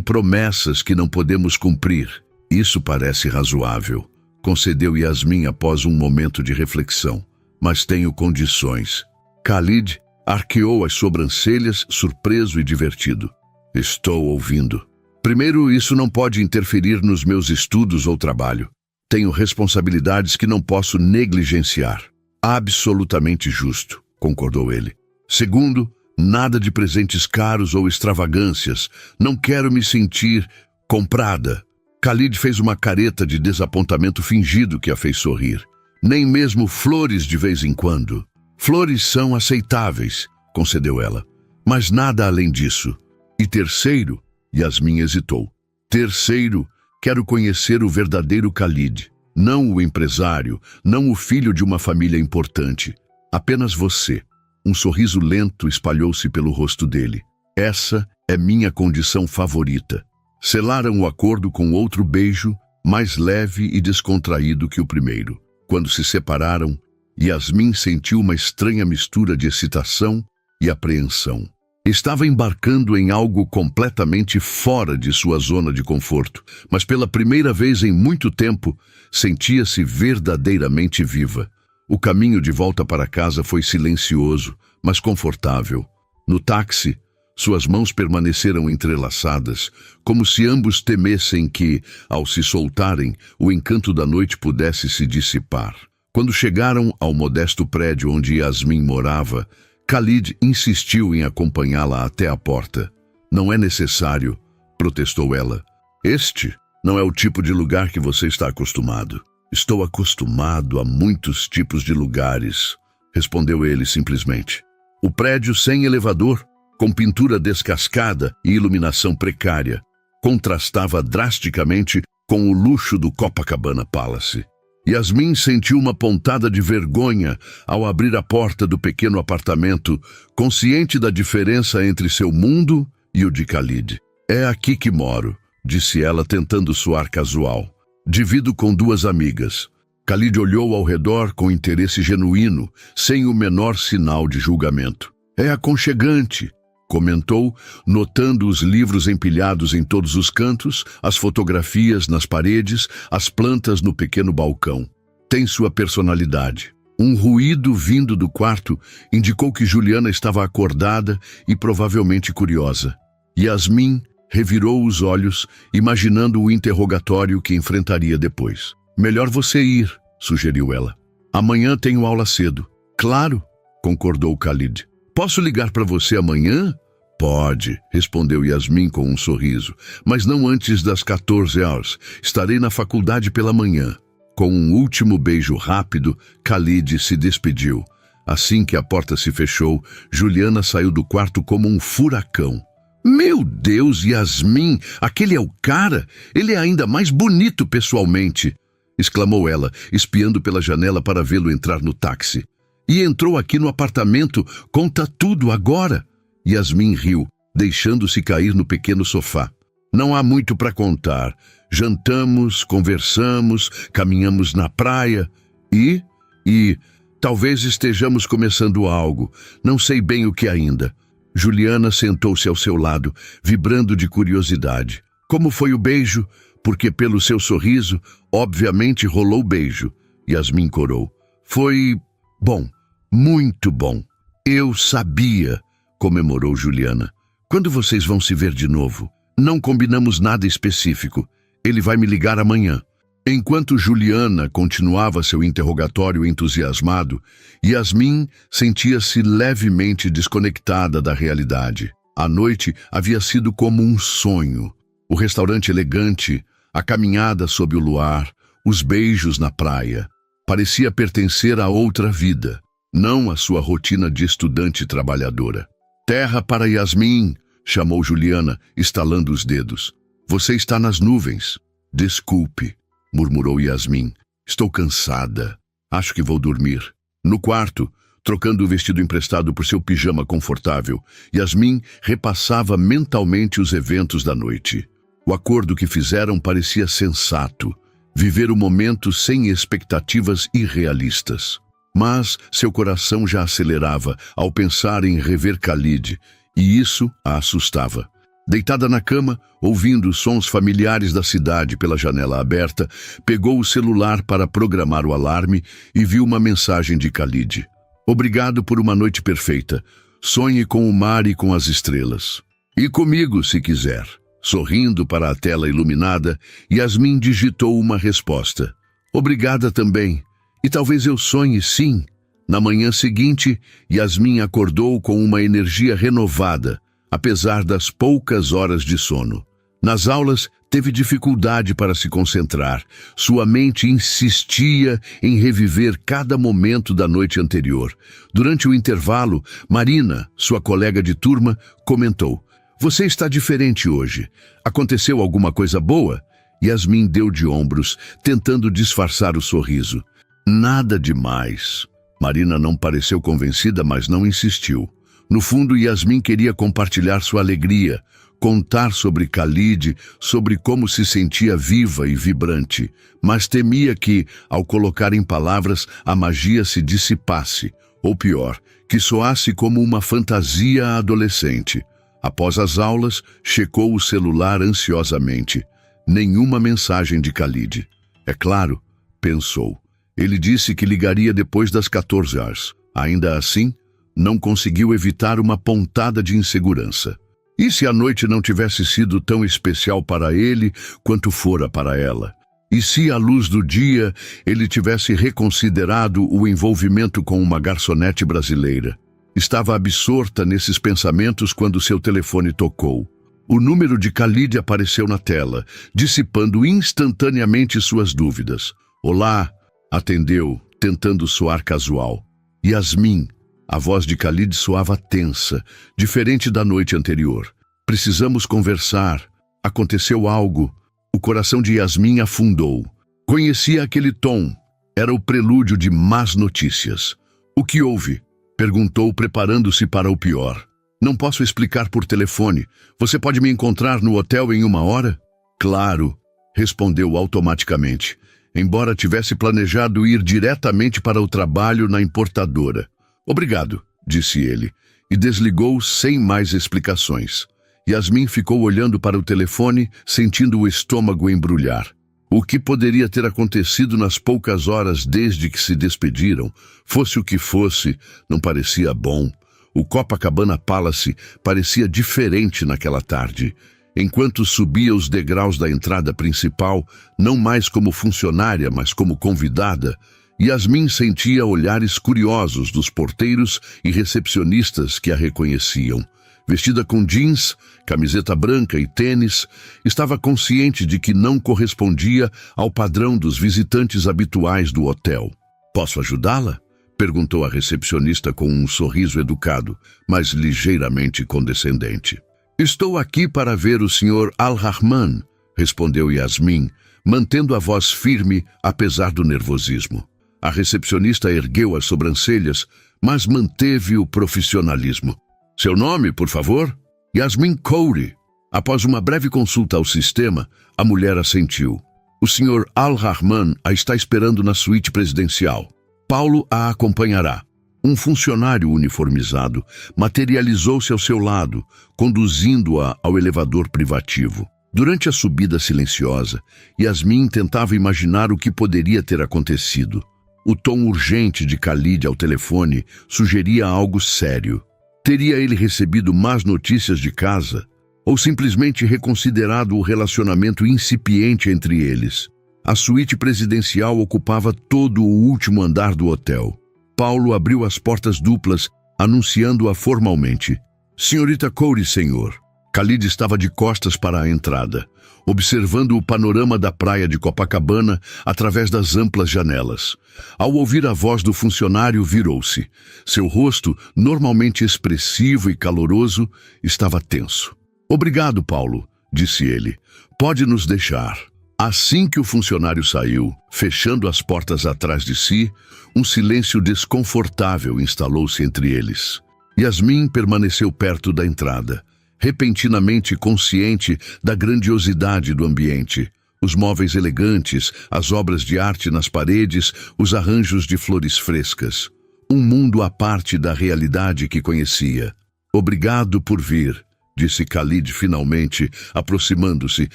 A: promessas que não podemos cumprir. Isso parece razoável, concedeu Yasmin após um momento de reflexão. Mas tenho condições. Khalid arqueou as sobrancelhas, surpreso e divertido. Estou ouvindo. Primeiro, isso não pode interferir nos meus estudos ou trabalho. Tenho responsabilidades que não posso negligenciar. Absolutamente justo, concordou ele. Segundo, nada de presentes caros ou extravagâncias. Não quero me sentir comprada. Khalid fez uma careta de desapontamento fingido que a fez sorrir. Nem mesmo flores de vez em quando. Flores são aceitáveis, concedeu ela. Mas nada além disso. E terceiro, Yasmin hesitou. Terceiro, quero conhecer o verdadeiro Khalid. Não o empresário, não o filho de uma família importante. Apenas você. Um sorriso lento espalhou-se pelo rosto dele. Essa é minha condição favorita. Selaram o acordo com outro beijo, mais leve e descontraído que o primeiro. Quando se separaram, Yasmin sentiu uma estranha mistura de excitação e apreensão. Estava embarcando em algo completamente fora de sua zona de conforto, mas pela primeira vez em muito tempo, sentia-se verdadeiramente viva. O caminho de volta para casa foi silencioso, mas confortável. No táxi, suas mãos permaneceram entrelaçadas, como se ambos temessem que, ao se soltarem, o encanto da noite pudesse se dissipar. Quando chegaram ao modesto prédio onde Yasmin morava, Khalid insistiu em acompanhá-la até a porta. Não é necessário, protestou ela. Este não é o tipo de lugar que você está acostumado. Estou acostumado a muitos tipos de lugares, respondeu ele simplesmente. O prédio sem elevador, com pintura descascada e iluminação precária, contrastava drasticamente com o luxo do Copacabana Palace. Yasmin sentiu uma pontada de vergonha ao abrir a porta do pequeno apartamento, consciente da diferença entre seu mundo e o de Khalid. É aqui que moro, disse ela tentando soar casual. Divido com 2 amigas. Khalid olhou ao redor com interesse genuíno, sem o menor sinal de julgamento. É aconchegante, comentou, notando os livros empilhados em todos os cantos, as fotografias nas paredes, as plantas no pequeno balcão. Tem sua personalidade. Um ruído vindo do quarto indicou que Juliana estava acordada e provavelmente curiosa. Yasmin revirou os olhos, imaginando o interrogatório que enfrentaria depois. Melhor você ir, sugeriu ela. Amanhã tenho aula cedo. Claro, concordou Khalid. Posso ligar para você amanhã? Pode, respondeu Yasmin com um sorriso, mas não antes das 14 horas. Estarei na faculdade pela manhã. Com um último beijo rápido, Khalid se despediu. Assim que a porta se fechou, Juliana saiu do quarto como um furacão. Meu Deus, Yasmin, aquele é o cara? Ele é ainda mais bonito pessoalmente, exclamou ela, espiando pela janela para vê-lo entrar no táxi. E entrou aqui no apartamento, conta tudo agora. Yasmin riu, deixando-se cair no pequeno sofá. Não há muito para contar. Jantamos, conversamos, caminhamos na praia e talvez estejamos começando algo. Não sei bem o que ainda. Juliana sentou-se ao seu lado, vibrando de curiosidade. Como foi o beijo? Porque pelo seu sorriso, obviamente rolou beijo. Yasmin corou. Foi bom, muito bom. Eu sabia, comemorou Juliana. Quando vocês vão se ver de novo? Não combinamos nada específico. Ele vai me ligar amanhã. Enquanto Juliana continuava seu interrogatório entusiasmado, Yasmin sentia-se levemente desconectada da realidade. A noite havia sido como um sonho. O restaurante elegante, a caminhada sob o luar, os beijos na praia. Parecia pertencer a outra vida, não à sua rotina de estudante trabalhadora. "Terra para Yasmin", chamou Juliana, estalando os dedos. "Você está nas nuvens." "Desculpe", murmurou Yasmin. "Estou cansada. Acho que vou dormir." No quarto, trocando o vestido emprestado por seu pijama confortável, Yasmin repassava mentalmente os eventos da noite. O acordo que fizeram parecia sensato. Viver o momento sem expectativas irrealistas. Mas seu coração já acelerava ao pensar em rever Khalid, e isso a assustava. Deitada na cama, ouvindo os sons familiares da cidade pela janela aberta, pegou o celular para programar o alarme e viu uma mensagem de Khalid. "Obrigado por uma noite perfeita. Sonhe com o mar e com as estrelas. E comigo, se quiser." Sorrindo para a tela iluminada, Yasmin digitou uma resposta. "Obrigada também. E talvez eu sonhe sim." Na manhã seguinte, Yasmin acordou com uma energia renovada, apesar das poucas horas de sono. Nas aulas, teve dificuldade para se concentrar. Sua mente insistia em reviver cada momento da noite anterior. Durante o intervalo, Marina, sua colega de turma, comentou: "Você está diferente hoje. Aconteceu alguma coisa boa?" Yasmin deu de ombros, tentando disfarçar o sorriso. "Nada demais." Marina não pareceu convencida, mas não insistiu. No fundo, Yasmin queria compartilhar sua alegria, contar sobre Khalid, sobre como se sentia viva e vibrante, mas temia que, ao colocar em palavras, a magia se dissipasse, ou pior, que soasse como uma fantasia adolescente. Após as aulas, checou o celular ansiosamente. Nenhuma mensagem de Khalid. "É claro", pensou. Ele disse que ligaria depois das 14 horas. Ainda assim, não conseguiu evitar uma pontada de insegurança. E se a noite não tivesse sido tão especial para ele quanto fora para ela? E se, à luz do dia, ele tivesse reconsiderado o envolvimento com uma garçonete brasileira? Estava absorta nesses pensamentos quando seu telefone tocou. O número de Khalid apareceu na tela, dissipando instantaneamente suas dúvidas. "Olá", atendeu, tentando soar casual. "Yasmin." A voz de Khalid soava tensa, diferente da noite anterior. "Precisamos conversar. Aconteceu algo." O coração de Yasmin afundou. Conhecia aquele tom. Era o prelúdio de más notícias. "O que houve?" perguntou, preparando-se para o pior. "Não posso explicar por telefone. Você pode me encontrar no hotel em 1 hora?" "Claro", respondeu automaticamente, embora tivesse planejado ir diretamente para o trabalho na importadora. "Obrigado", disse ele, e desligou sem mais explicações. Yasmin ficou olhando para o telefone, sentindo o estômago embrulhar. O que poderia ter acontecido nas poucas horas desde que se despediram? Fosse o que fosse, não parecia bom. O Copacabana Palace parecia diferente naquela tarde. Enquanto subia os degraus da entrada principal, não mais como funcionária, mas como convidada, Yasmin sentia olhares curiosos dos porteiros e recepcionistas que a reconheciam. Vestida com jeans, camiseta branca e tênis, estava consciente de que não correspondia ao padrão dos visitantes habituais do hotel. "Posso ajudá-la?" perguntou a recepcionista com um sorriso educado, mas ligeiramente condescendente. "Estou aqui para ver o Sr. Al-Rahman", respondeu Yasmin, mantendo a voz firme apesar do nervosismo. A recepcionista ergueu as sobrancelhas, mas manteve o profissionalismo. "Seu nome, por favor?" "Yasmin Khoury." Após uma breve consulta ao sistema, a mulher assentiu. "O Sr. Al-Rahman a está esperando na suíte presidencial. Paulo a acompanhará." Um funcionário uniformizado materializou-se ao seu lado, conduzindo-a ao elevador privativo. Durante a subida silenciosa, Yasmin tentava imaginar o que poderia ter acontecido. O tom urgente de Khalid ao telefone sugeria algo sério. Teria ele recebido más notícias de casa? Ou simplesmente reconsiderado o relacionamento incipiente entre eles? A suíte presidencial ocupava todo o último andar do hotel. Paulo abriu as portas duplas, anunciando-a formalmente. Senhorita Corey, senhor. Khalid estava de costas para a entrada, observando o panorama da praia de Copacabana através das amplas janelas. Ao ouvir a voz do funcionário, virou-se. Seu rosto, normalmente expressivo e caloroso, estava tenso. Obrigado, Paulo, disse ele. Pode nos deixar. Assim que o funcionário saiu, fechando as portas atrás de si, um silêncio desconfortável instalou-se entre eles. Yasmin permaneceu perto da entrada, repentinamente consciente da grandiosidade do ambiente. Os móveis elegantes, as obras de arte nas paredes, os arranjos de flores frescas. Um mundo à parte da realidade que conhecia. Obrigado por vir, disse Khalid finalmente, aproximando-se,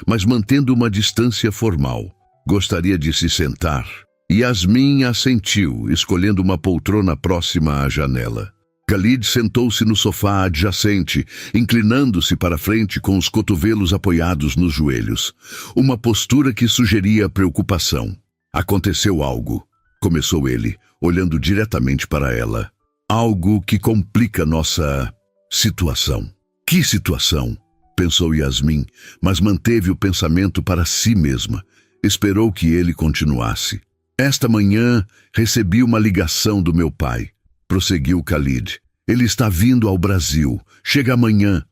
A: mas mantendo uma distância formal. Gostaria de se sentar. Yasmin assentiu, escolhendo uma poltrona próxima à janela. Khalid sentou-se no sofá adjacente, inclinando-se para frente com os cotovelos apoiados nos joelhos. Uma postura que sugeria preocupação. Aconteceu algo, começou ele, olhando diretamente para ela. Algo que complica nossa situação. Que situação? Pensou Yasmin, mas manteve o pensamento para si mesma. Esperou que ele continuasse. Esta manhã recebi uma ligação do meu pai. Prosseguiu Khalid. Ele está vindo ao Brasil. Chega amanhã.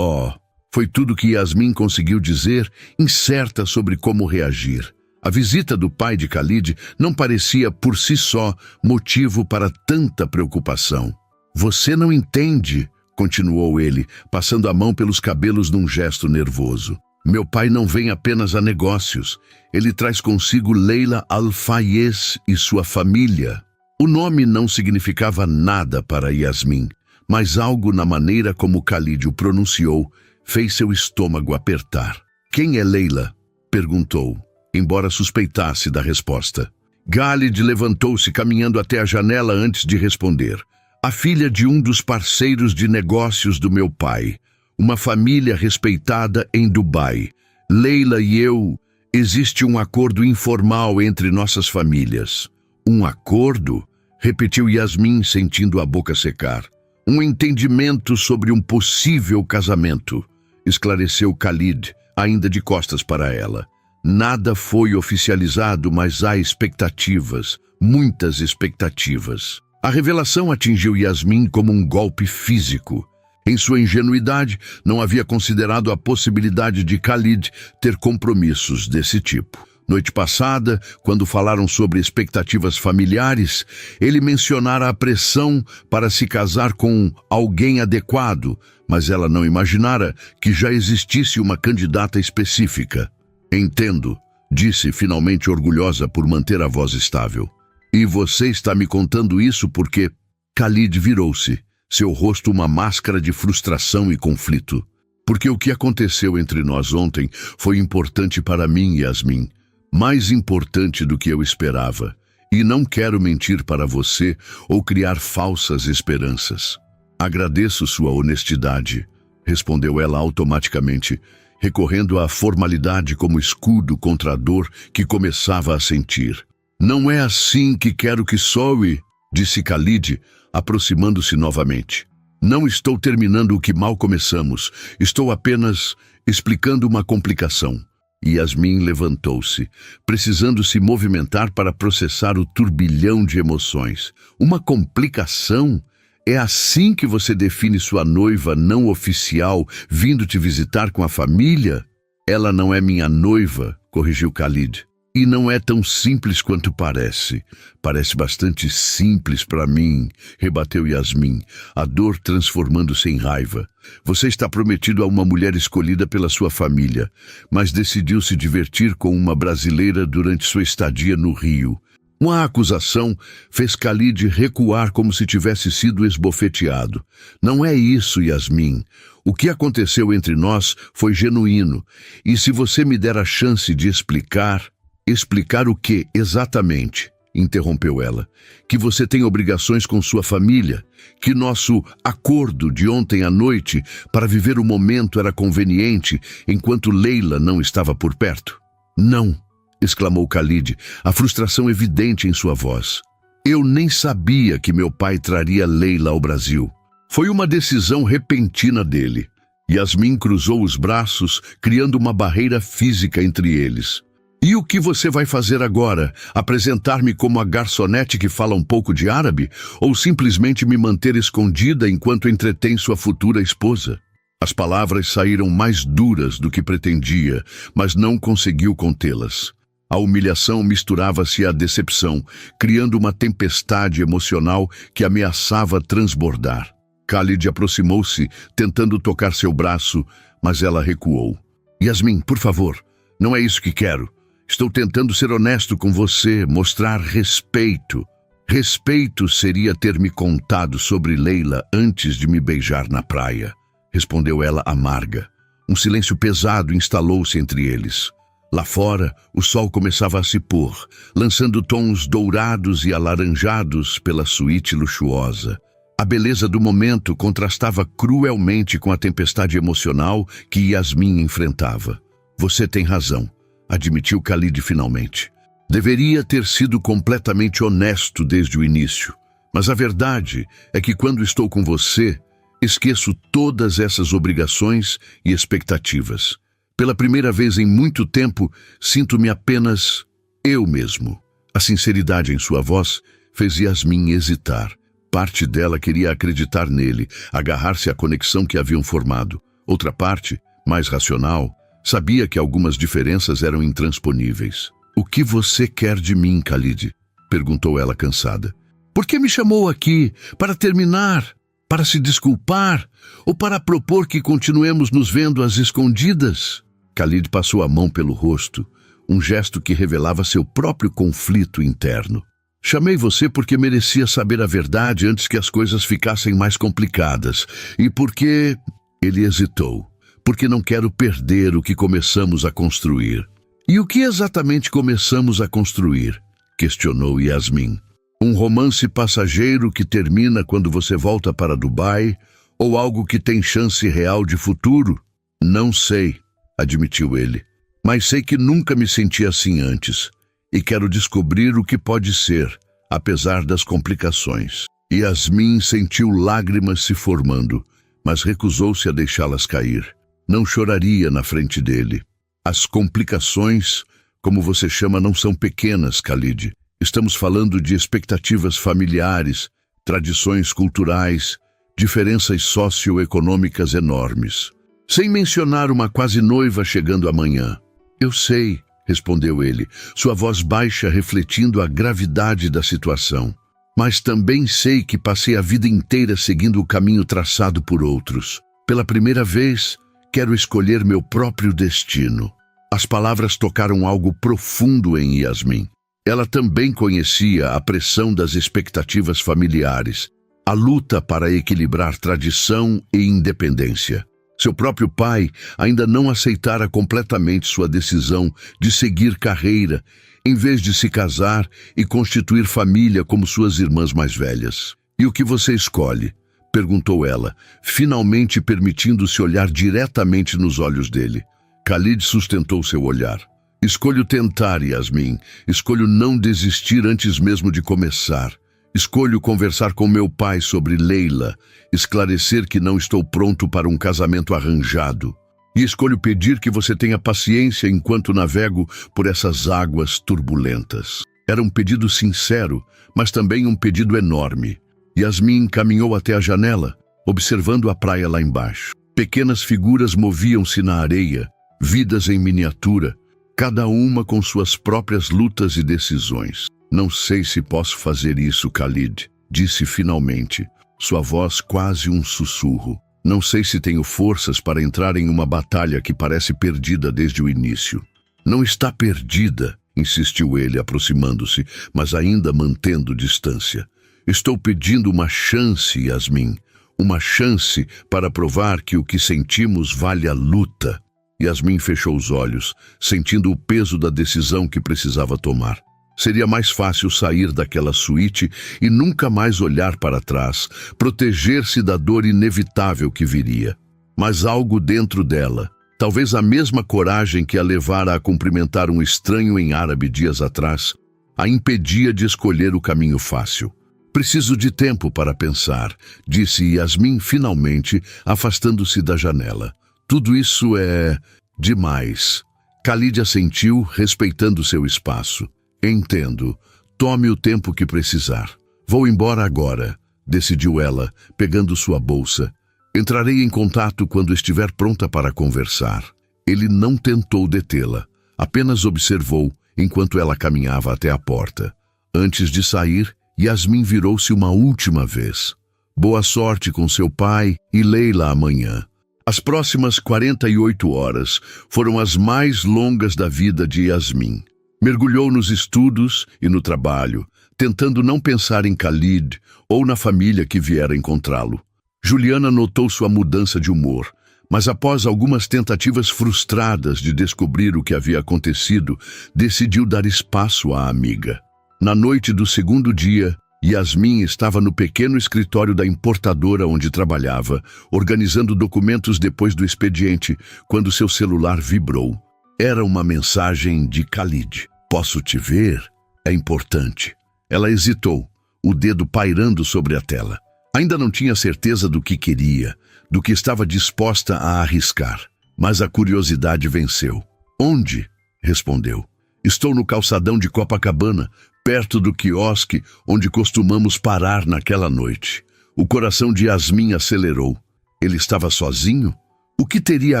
A: Foi tudo que Yasmin conseguiu dizer, incerta sobre como reagir. A visita do pai de Khalid não parecia por si só motivo para tanta preocupação. Você não entende, continuou ele, passando a mão pelos cabelos num gesto nervoso. Meu pai não vem apenas a negócios. Ele traz consigo Leila Al-Fayez e sua família. O nome não significava nada para Yasmin, mas algo na maneira como Khalid o pronunciou fez seu estômago apertar. Quem é Leila? Perguntou, embora suspeitasse da resposta. Khalid levantou-se caminhando até a janela antes de responder. A filha de um dos parceiros de negócios do meu pai. Uma família respeitada em Dubai. Leila e eu, existe um acordo informal entre nossas famílias. Um acordo? Repetiu Yasmin, sentindo a boca secar. Um entendimento sobre um possível casamento, esclareceu Khalid, ainda de costas para ela. Nada foi oficializado, mas há expectativas, muitas expectativas. A revelação atingiu Yasmin como um golpe físico. Em sua ingenuidade, não havia considerado a possibilidade de Khalid ter compromissos desse tipo. Noite passada, quando falaram sobre expectativas familiares, ele mencionara a pressão para se casar com alguém adequado, mas ela não imaginara que já existisse uma candidata específica. Entendo, disse finalmente orgulhosa por manter a voz estável. E você está me contando isso porque... Khalid virou-se, seu rosto uma máscara de frustração e conflito. Porque o que aconteceu entre nós ontem foi importante para mim, Yasmin. Mais importante do que eu esperava, e não quero mentir para você ou criar falsas esperanças. Agradeço sua honestidade, respondeu ela automaticamente, recorrendo à formalidade como escudo contra a dor que começava a sentir. Não é assim que quero que soe, disse Khalid, aproximando-se novamente. Não estou terminando o que mal começamos, estou apenas explicando uma complicação. Yasmin levantou-se, precisando se movimentar para processar o turbilhão de emoções. Uma complicação? É assim que você define sua noiva não oficial vindo te visitar com a família? Ela não é minha noiva, corrigiu Khalid. E não é tão simples quanto parece. Parece bastante simples para mim, rebateu Yasmin, a dor transformando-se em raiva. Você está prometido a uma mulher escolhida pela sua família, mas decidiu se divertir com uma brasileira durante sua estadia no Rio. Uma acusação fez Khalid recuar como se tivesse sido esbofeteado. Não é isso, Yasmin. O que aconteceu entre nós foi genuíno, e se você me der a chance de explicar... Explicar o que, exatamente? Interrompeu ela. Que você tem obrigações com sua família, que nosso acordo de ontem à noite para viver o momento era conveniente enquanto Leila não estava por perto. Não, exclamou Khalid, a frustração evidente em sua voz. Eu nem sabia que meu pai traria Leila ao Brasil. Foi uma decisão repentina dele. Yasmin cruzou os braços, criando uma barreira física entre eles. E o que você vai fazer agora? Apresentar-me como a garçonete que fala um pouco de árabe? Ou simplesmente me manter escondida enquanto entretém sua futura esposa? As palavras saíram mais duras do que pretendia, mas não conseguiu contê-las. A humilhação misturava-se à decepção, criando uma tempestade emocional que ameaçava transbordar. Khalid aproximou-se, tentando tocar seu braço, mas ela recuou. Yasmin, por favor, não é isso que quero. Estou tentando ser honesto com você, mostrar respeito. Respeito seria ter me contado sobre Leila antes de me beijar na praia, respondeu ela amarga. Um silêncio pesado instalou-se entre eles. Lá fora, o sol começava a se pôr, lançando tons dourados e alaranjados pela suíte luxuosa. A beleza do momento contrastava cruelmente com a tempestade emocional que Yasmin enfrentava. Você tem razão, admitiu Khalid finalmente. Deveria ter sido completamente honesto desde o início, mas a verdade é que quando estou com você, esqueço todas essas obrigações e expectativas. Pela primeira vez em muito tempo, sinto-me apenas eu mesmo. A sinceridade em sua voz fez Yasmin hesitar. Parte dela queria acreditar nele, agarrar-se à conexão que haviam formado. Outra parte, mais racional, sabia que algumas diferenças eram intransponíveis. O que você quer de mim, Khalid? Perguntou ela cansada. Por que me chamou aqui? Para terminar? Para se desculpar? Ou para propor que continuemos nos vendo às escondidas? Khalid passou a mão pelo rosto, um gesto que revelava seu próprio conflito interno. Chamei você porque merecia saber a verdade antes que as coisas ficassem mais complicadas. E porque... Ele hesitou. Porque não quero perder o que começamos a construir. E o que exatamente começamos a construir? Questionou Yasmin. Um romance passageiro que termina quando você volta para Dubai? Ou algo que tem chance real de futuro? Não sei, admitiu ele. Mas sei que nunca me senti assim antes. E quero descobrir o que pode ser, apesar das complicações. Yasmin sentiu lágrimas se formando, mas recusou-se a deixá-las cair. Não choraria na frente dele. As complicações, como você chama, não são pequenas, Khalid. Estamos falando de expectativas familiares, tradições culturais, diferenças socioeconômicas enormes. Sem mencionar uma quase noiva chegando amanhã. Eu sei, respondeu ele, sua voz baixa refletindo a gravidade da situação. Mas também sei que passei a vida inteira seguindo o caminho traçado por outros. Pela primeira vez, quero escolher meu próprio destino. As palavras tocaram algo profundo em Yasmin. Ela também conhecia a pressão das expectativas familiares, a luta para equilibrar tradição e independência. Seu próprio pai ainda não aceitara completamente sua decisão de seguir carreira, em vez de se casar e constituir família como suas irmãs mais velhas. E o que você escolhe? Perguntou ela, finalmente permitindo-se olhar diretamente nos olhos dele. Khalid sustentou seu olhar. Escolho tentar, Yasmin. Escolho não desistir antes mesmo de começar. Escolho conversar com meu pai sobre Leila, esclarecer que não estou pronto para um casamento arranjado. E escolho pedir que você tenha paciência enquanto navego por essas águas turbulentas. Era um pedido sincero, mas também um pedido enorme. Yasmin caminhou até a janela, observando a praia lá embaixo. Pequenas figuras moviam-se na areia, vidas em miniatura, cada uma com suas próprias lutas e decisões. Não sei se posso fazer isso, Khalid, disse finalmente, sua voz quase um sussurro. Não sei se tenho forças para entrar em uma batalha que parece perdida desde o início. Não está perdida, insistiu ele, aproximando-se, mas ainda mantendo distância. Estou pedindo uma chance, Yasmin, uma chance para provar que o que sentimos vale a luta. Yasmin fechou os olhos, sentindo o peso da decisão que precisava tomar. Seria mais fácil sair daquela suíte e nunca mais olhar para trás, proteger-se da dor inevitável que viria. Mas algo dentro dela, talvez a mesma coragem que a levara a cumprimentar um estranho em árabe dias atrás, a impedia de escolher o caminho fácil. Preciso de tempo para pensar, disse Yasmin finalmente, afastando-se da janela. Tudo isso é demais. Khalid assentiu, respeitando seu espaço. Entendo. Tome o tempo que precisar. Vou embora agora, decidiu ela, pegando sua bolsa. Entrarei em contato quando estiver pronta para conversar. Ele não tentou detê-la, apenas observou enquanto ela caminhava até a porta. Antes de sair, Yasmin virou-se uma última vez. Boa sorte com seu pai e Leila amanhã. As próximas 48 horas foram as mais longas da vida de Yasmin. Mergulhou nos estudos e no trabalho, tentando não pensar em Khalid ou na família que viera encontrá-lo. Juliana notou sua mudança de humor, mas após algumas tentativas frustradas de descobrir o que havia acontecido, decidiu dar espaço à amiga. Na noite do segundo dia, Yasmin estava no pequeno escritório da importadora onde trabalhava, organizando documentos depois do expediente, quando seu celular vibrou. Era uma mensagem de Khalid. Posso te ver? É importante. Ela hesitou, o dedo pairando sobre a tela. Ainda não tinha certeza do que queria, do que estava disposta a arriscar. Mas a curiosidade venceu. Onde? Respondeu. Estou no calçadão de Copacabana, perto do quiosque onde costumamos parar naquela noite. O coração de Yasmin acelerou. Ele estava sozinho? O que teria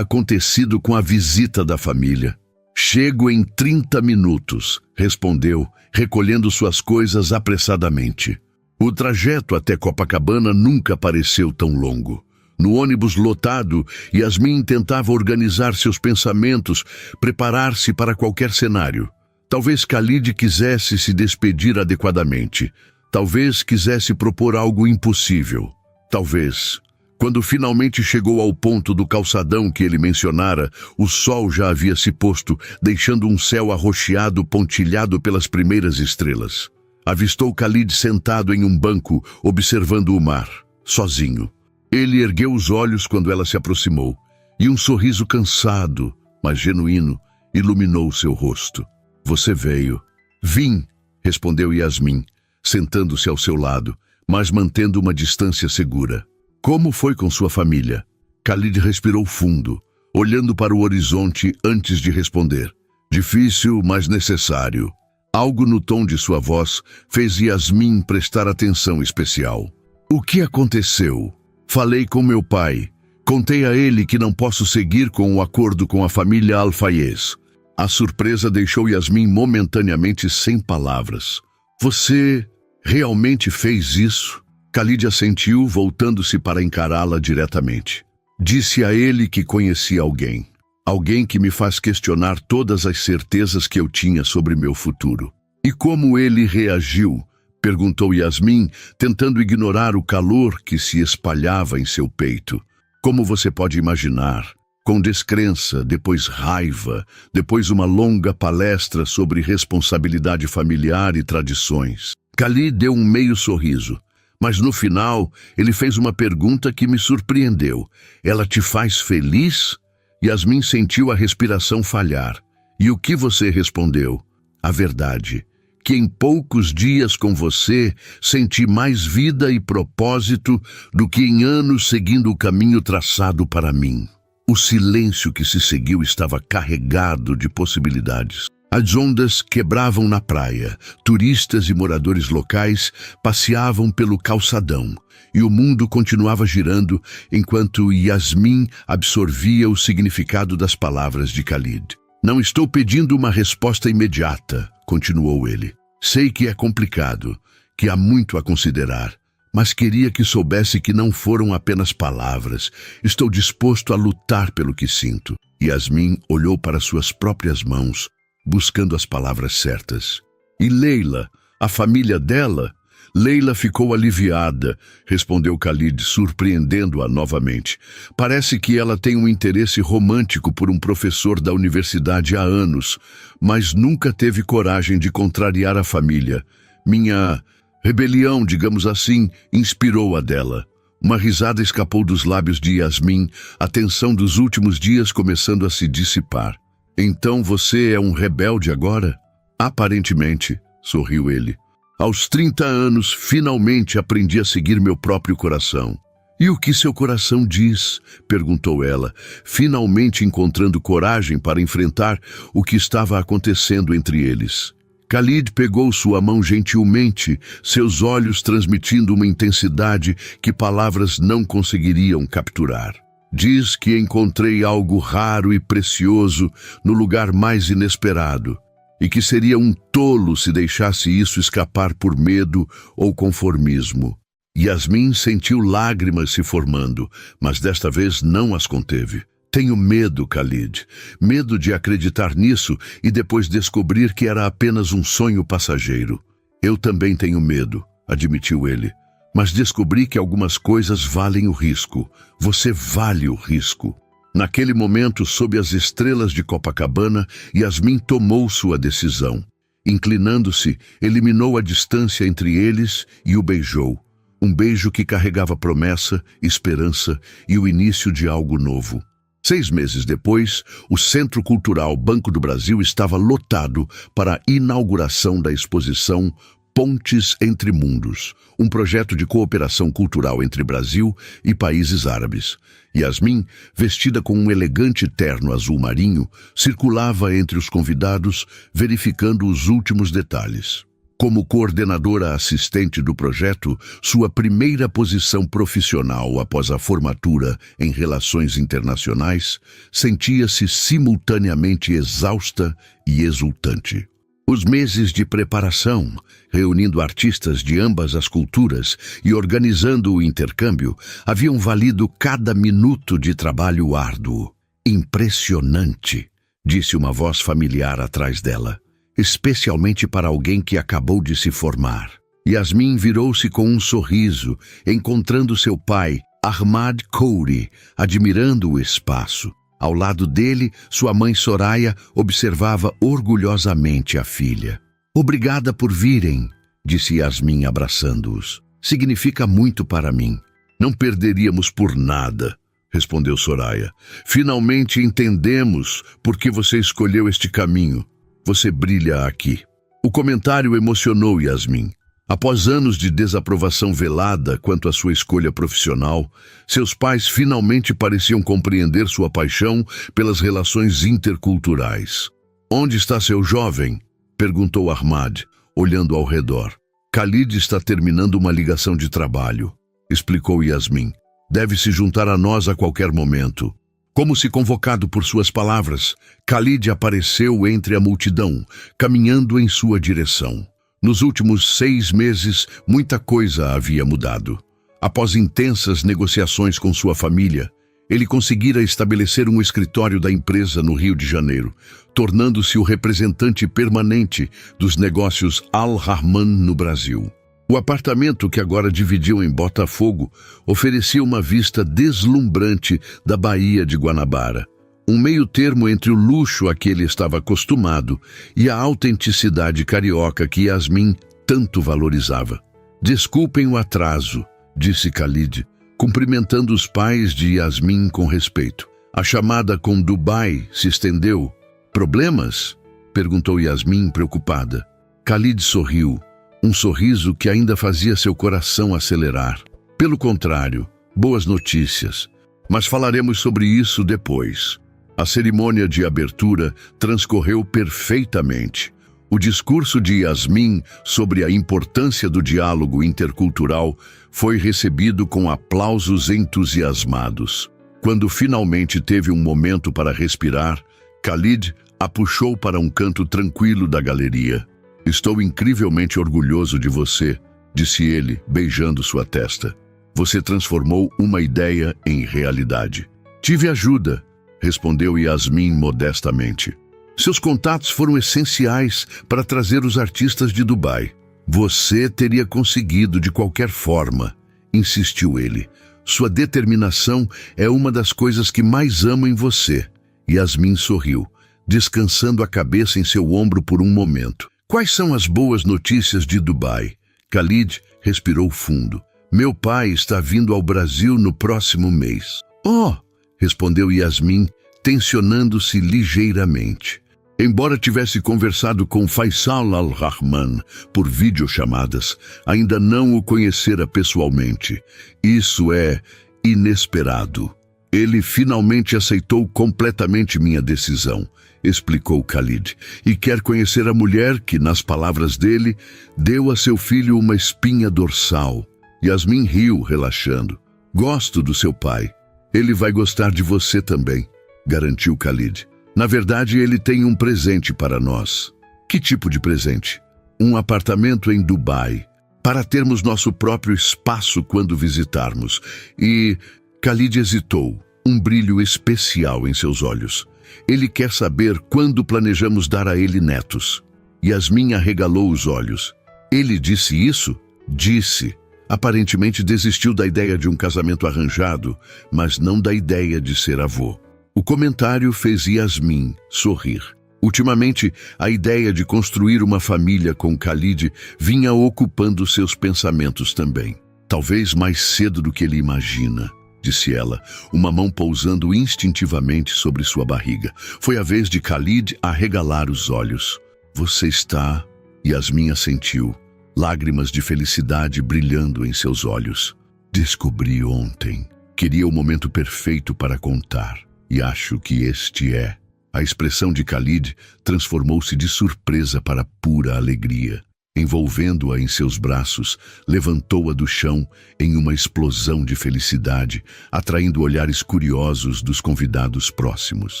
A: acontecido com a visita da família? Chego em 30 minutos, respondeu, recolhendo suas coisas apressadamente. O trajeto até Copacabana nunca pareceu tão longo. No ônibus lotado, Yasmin tentava organizar seus pensamentos, preparar-se para qualquer cenário. Talvez Khalid quisesse se despedir adequadamente. Talvez quisesse propor algo impossível. Talvez. Quando finalmente chegou ao ponto do calçadão que ele mencionara, o sol já havia se posto, deixando um céu arroxeado pontilhado pelas primeiras estrelas. Avistou Khalid sentado em um banco, observando o mar, sozinho. Ele ergueu os olhos quando ela se aproximou, e um sorriso cansado, mas genuíno, iluminou seu rosto. Você veio. Vim, respondeu Yasmin, sentando-se ao seu lado, mas mantendo uma distância segura. Como foi com sua família? Khalid respirou fundo, olhando para o horizonte antes de responder. Difícil, mas necessário. Algo no tom de sua voz fez Yasmin prestar atenção especial. O que aconteceu? Falei com meu pai. Contei a ele que não posso seguir com o acordo com a família Al-Fayez. A surpresa deixou Yasmin momentaneamente sem palavras. Você realmente fez isso? Khalid assentiu, voltando-se para encará-la diretamente. Disse a ele que conhecia alguém. Alguém que me faz questionar todas as certezas que eu tinha sobre meu futuro. E como ele reagiu? Perguntou Yasmin, tentando ignorar o calor que se espalhava em seu peito. Como você pode imaginar? Com descrença, depois raiva, depois uma longa palestra sobre responsabilidade familiar e tradições. Khalid deu um meio sorriso, mas no final ele fez uma pergunta que me surpreendeu. Ela te faz feliz? Yasmin sentiu a respiração falhar. E o que você respondeu? A verdade, que em poucos dias com você senti mais vida e propósito do que em anos seguindo o caminho traçado para mim. O silêncio que se seguiu estava carregado de possibilidades. As ondas quebravam na praia, turistas e moradores locais passeavam pelo calçadão, e o mundo continuava girando enquanto Yasmin absorvia o significado das palavras de Khalid. Não estou pedindo uma resposta imediata, continuou ele. Sei que é complicado, que há muito a considerar, mas queria que soubesse que não foram apenas palavras. Estou disposto a lutar pelo que sinto. Yasmin olhou para suas próprias mãos, buscando as palavras certas. E Leila, a família dela? Leila ficou aliviada, respondeu Khalid, surpreendendo-a novamente. Parece que ela tem um interesse romântico por um professor da universidade há anos, mas nunca teve coragem de contrariar a família. Minha rebelião, digamos assim, inspirou a dela. Uma risada escapou dos lábios de Yasmin, a tensão dos últimos dias começando a se dissipar. Então você é um rebelde agora? Aparentemente, sorriu ele. Aos 30 anos, finalmente aprendi a seguir meu próprio coração. E o que seu coração diz? Perguntou ela, finalmente encontrando coragem para enfrentar o que estava acontecendo entre eles. Khalid pegou sua mão gentilmente, seus olhos transmitindo uma intensidade que palavras não conseguiriam capturar. Diz que encontrei algo raro e precioso no lugar mais inesperado, e que seria um tolo se deixasse isso escapar por medo ou conformismo. Yasmin sentiu lágrimas se formando, mas desta vez não as conteve. Tenho medo, Khalid. Medo de acreditar nisso e depois descobrir que era apenas um sonho passageiro. Eu também tenho medo, admitiu ele. Mas descobri que algumas coisas valem o risco. Você vale o risco. Naquele momento, sob as estrelas de Copacabana, Yasmin tomou sua decisão. Inclinando-se, eliminou a distância entre eles e o beijou. Um beijo que carregava promessa, esperança e o início de algo novo. 6 meses depois, o Centro Cultural Banco do Brasil estava lotado para a inauguração da exposição Pontes entre Mundos, um projeto de cooperação cultural entre Brasil e países árabes. Yasmin, vestida com um elegante terno azul marinho, circulava entre os convidados, verificando os últimos detalhes. Como coordenadora assistente do projeto, sua primeira posição profissional após a formatura em relações internacionais, sentia-se simultaneamente exausta e exultante. Os meses de preparação, reunindo artistas de ambas as culturas e organizando o intercâmbio, haviam valido cada minuto de trabalho árduo. Impressionante, disse uma voz familiar atrás dela. Especialmente para alguém que acabou de se formar. Yasmin virou-se com um sorriso, encontrando seu pai, Ahmad Kouri, admirando o espaço. Ao lado dele, sua mãe Soraya observava orgulhosamente a filha. Obrigada por virem, disse Yasmin abraçando-os. Significa muito para mim. Não perderíamos por nada, respondeu Soraya. Finalmente entendemos por que você escolheu este caminho. Você brilha aqui. O comentário emocionou Yasmin. Após anos de desaprovação velada quanto à sua escolha profissional, seus pais finalmente pareciam compreender sua paixão pelas relações interculturais. Onde está seu jovem? Perguntou Ahmad, olhando ao redor. Khalid está terminando uma ligação de trabalho, explicou Yasmin. Deve se juntar a nós a qualquer momento. Como se convocado por suas palavras, Khalid apareceu entre a multidão, caminhando em sua direção. Nos últimos 6 meses, muita coisa havia mudado. Após intensas negociações com sua família, ele conseguira estabelecer um escritório da empresa no Rio de Janeiro, tornando-se o representante permanente dos negócios Al-Rahman no Brasil. O apartamento que agora dividiam em Botafogo oferecia uma vista deslumbrante da Baía de Guanabara, um meio termo entre o luxo a que ele estava acostumado e a autenticidade carioca que Yasmin tanto valorizava. Desculpem o atraso, disse Khalid, cumprimentando os pais de Yasmin com respeito. A chamada com Dubai se estendeu. Problemas? Perguntou Yasmin preocupada. Khalid sorriu. Um sorriso que ainda fazia seu coração acelerar. Pelo contrário, boas notícias. Mas falaremos sobre isso depois. A cerimônia de abertura transcorreu perfeitamente. O discurso de Yasmin sobre a importância do diálogo intercultural foi recebido com aplausos entusiasmados. Quando finalmente teve um momento para respirar, Khalid a puxou para um canto tranquilo da galeria. Estou incrivelmente orgulhoso de você, disse ele, beijando sua testa. Você transformou uma ideia em realidade. Tive ajuda, respondeu Yasmin modestamente. Seus contatos foram essenciais para trazer os artistas de Dubai. Você teria conseguido de qualquer forma, insistiu ele. Sua determinação é uma das coisas que mais amo em você. Yasmin sorriu, descansando a cabeça em seu ombro por um momento. Quais são as boas notícias de Dubai? Khalid respirou fundo. Meu pai está vindo ao Brasil no próximo mês. Oh, respondeu Yasmin, tensionando-se ligeiramente. Embora tivesse conversado com Faisal Al-Rahman por videochamadas, ainda não o conhecera pessoalmente. Isso é inesperado. Ele finalmente aceitou completamente minha decisão, explicou Khalid, e quer conhecer a mulher que, nas palavras dele, deu a seu filho uma espinha dorsal. Yasmin riu, relaxando. Gosto do seu pai. Ele vai gostar de você também, garantiu Khalid. Na verdade, ele tem um presente para nós. Que tipo de presente? Um apartamento em Dubai, para termos nosso próprio espaço quando visitarmos. E Khalid hesitou, um brilho especial em seus olhos. Ele quer saber quando planejamos dar a ele netos. Yasmin arregalou os olhos. Ele disse isso? Disse. Aparentemente desistiu da ideia de um casamento arranjado, mas não da ideia de ser avô. O comentário fez Yasmin sorrir. Ultimamente, a ideia de construir uma família com Khalid vinha ocupando seus pensamentos também. Talvez mais cedo do que ele imagina, disse ela, uma mão pousando instintivamente sobre sua barriga. Foi a vez de Khalid arregalar os olhos. Você está... Yasmin assentiu, lágrimas de felicidade brilhando em seus olhos. Descobri ontem. Queria o momento perfeito para contar. E acho que este é. A expressão de Khalid transformou-se de surpresa para pura alegria. Envolvendo-a em seus braços, levantou-a do chão em uma explosão de felicidade, atraindo olhares curiosos dos convidados próximos.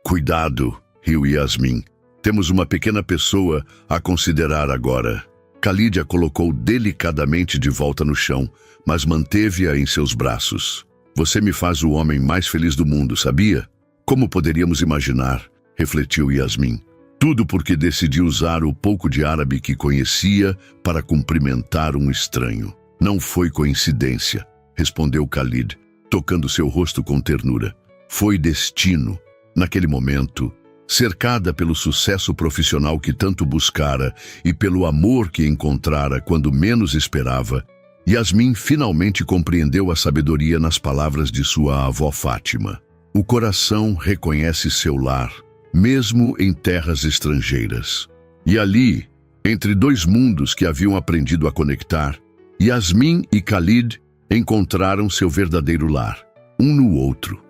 A: Cuidado, riu Yasmin. Temos uma pequena pessoa a considerar agora. Khalid a colocou delicadamente de volta no chão, mas manteve-a em seus braços. Você me faz o homem mais feliz do mundo, sabia? Como poderíamos imaginar, refletiu Yasmin. Tudo porque decidi usar o pouco de árabe que conhecia para cumprimentar um estranho. Não foi coincidência, respondeu Khalid, tocando seu rosto com ternura. Foi destino. Naquele momento, cercada pelo sucesso profissional que tanto buscara e pelo amor que encontrara quando menos esperava, Yasmin finalmente compreendeu a sabedoria nas palavras de sua avó Fátima. O coração reconhece seu lar, mesmo em terras estrangeiras. E ali, entre dois mundos que haviam aprendido a conectar, Yasmin e Khalid encontraram seu verdadeiro lar, um no outro.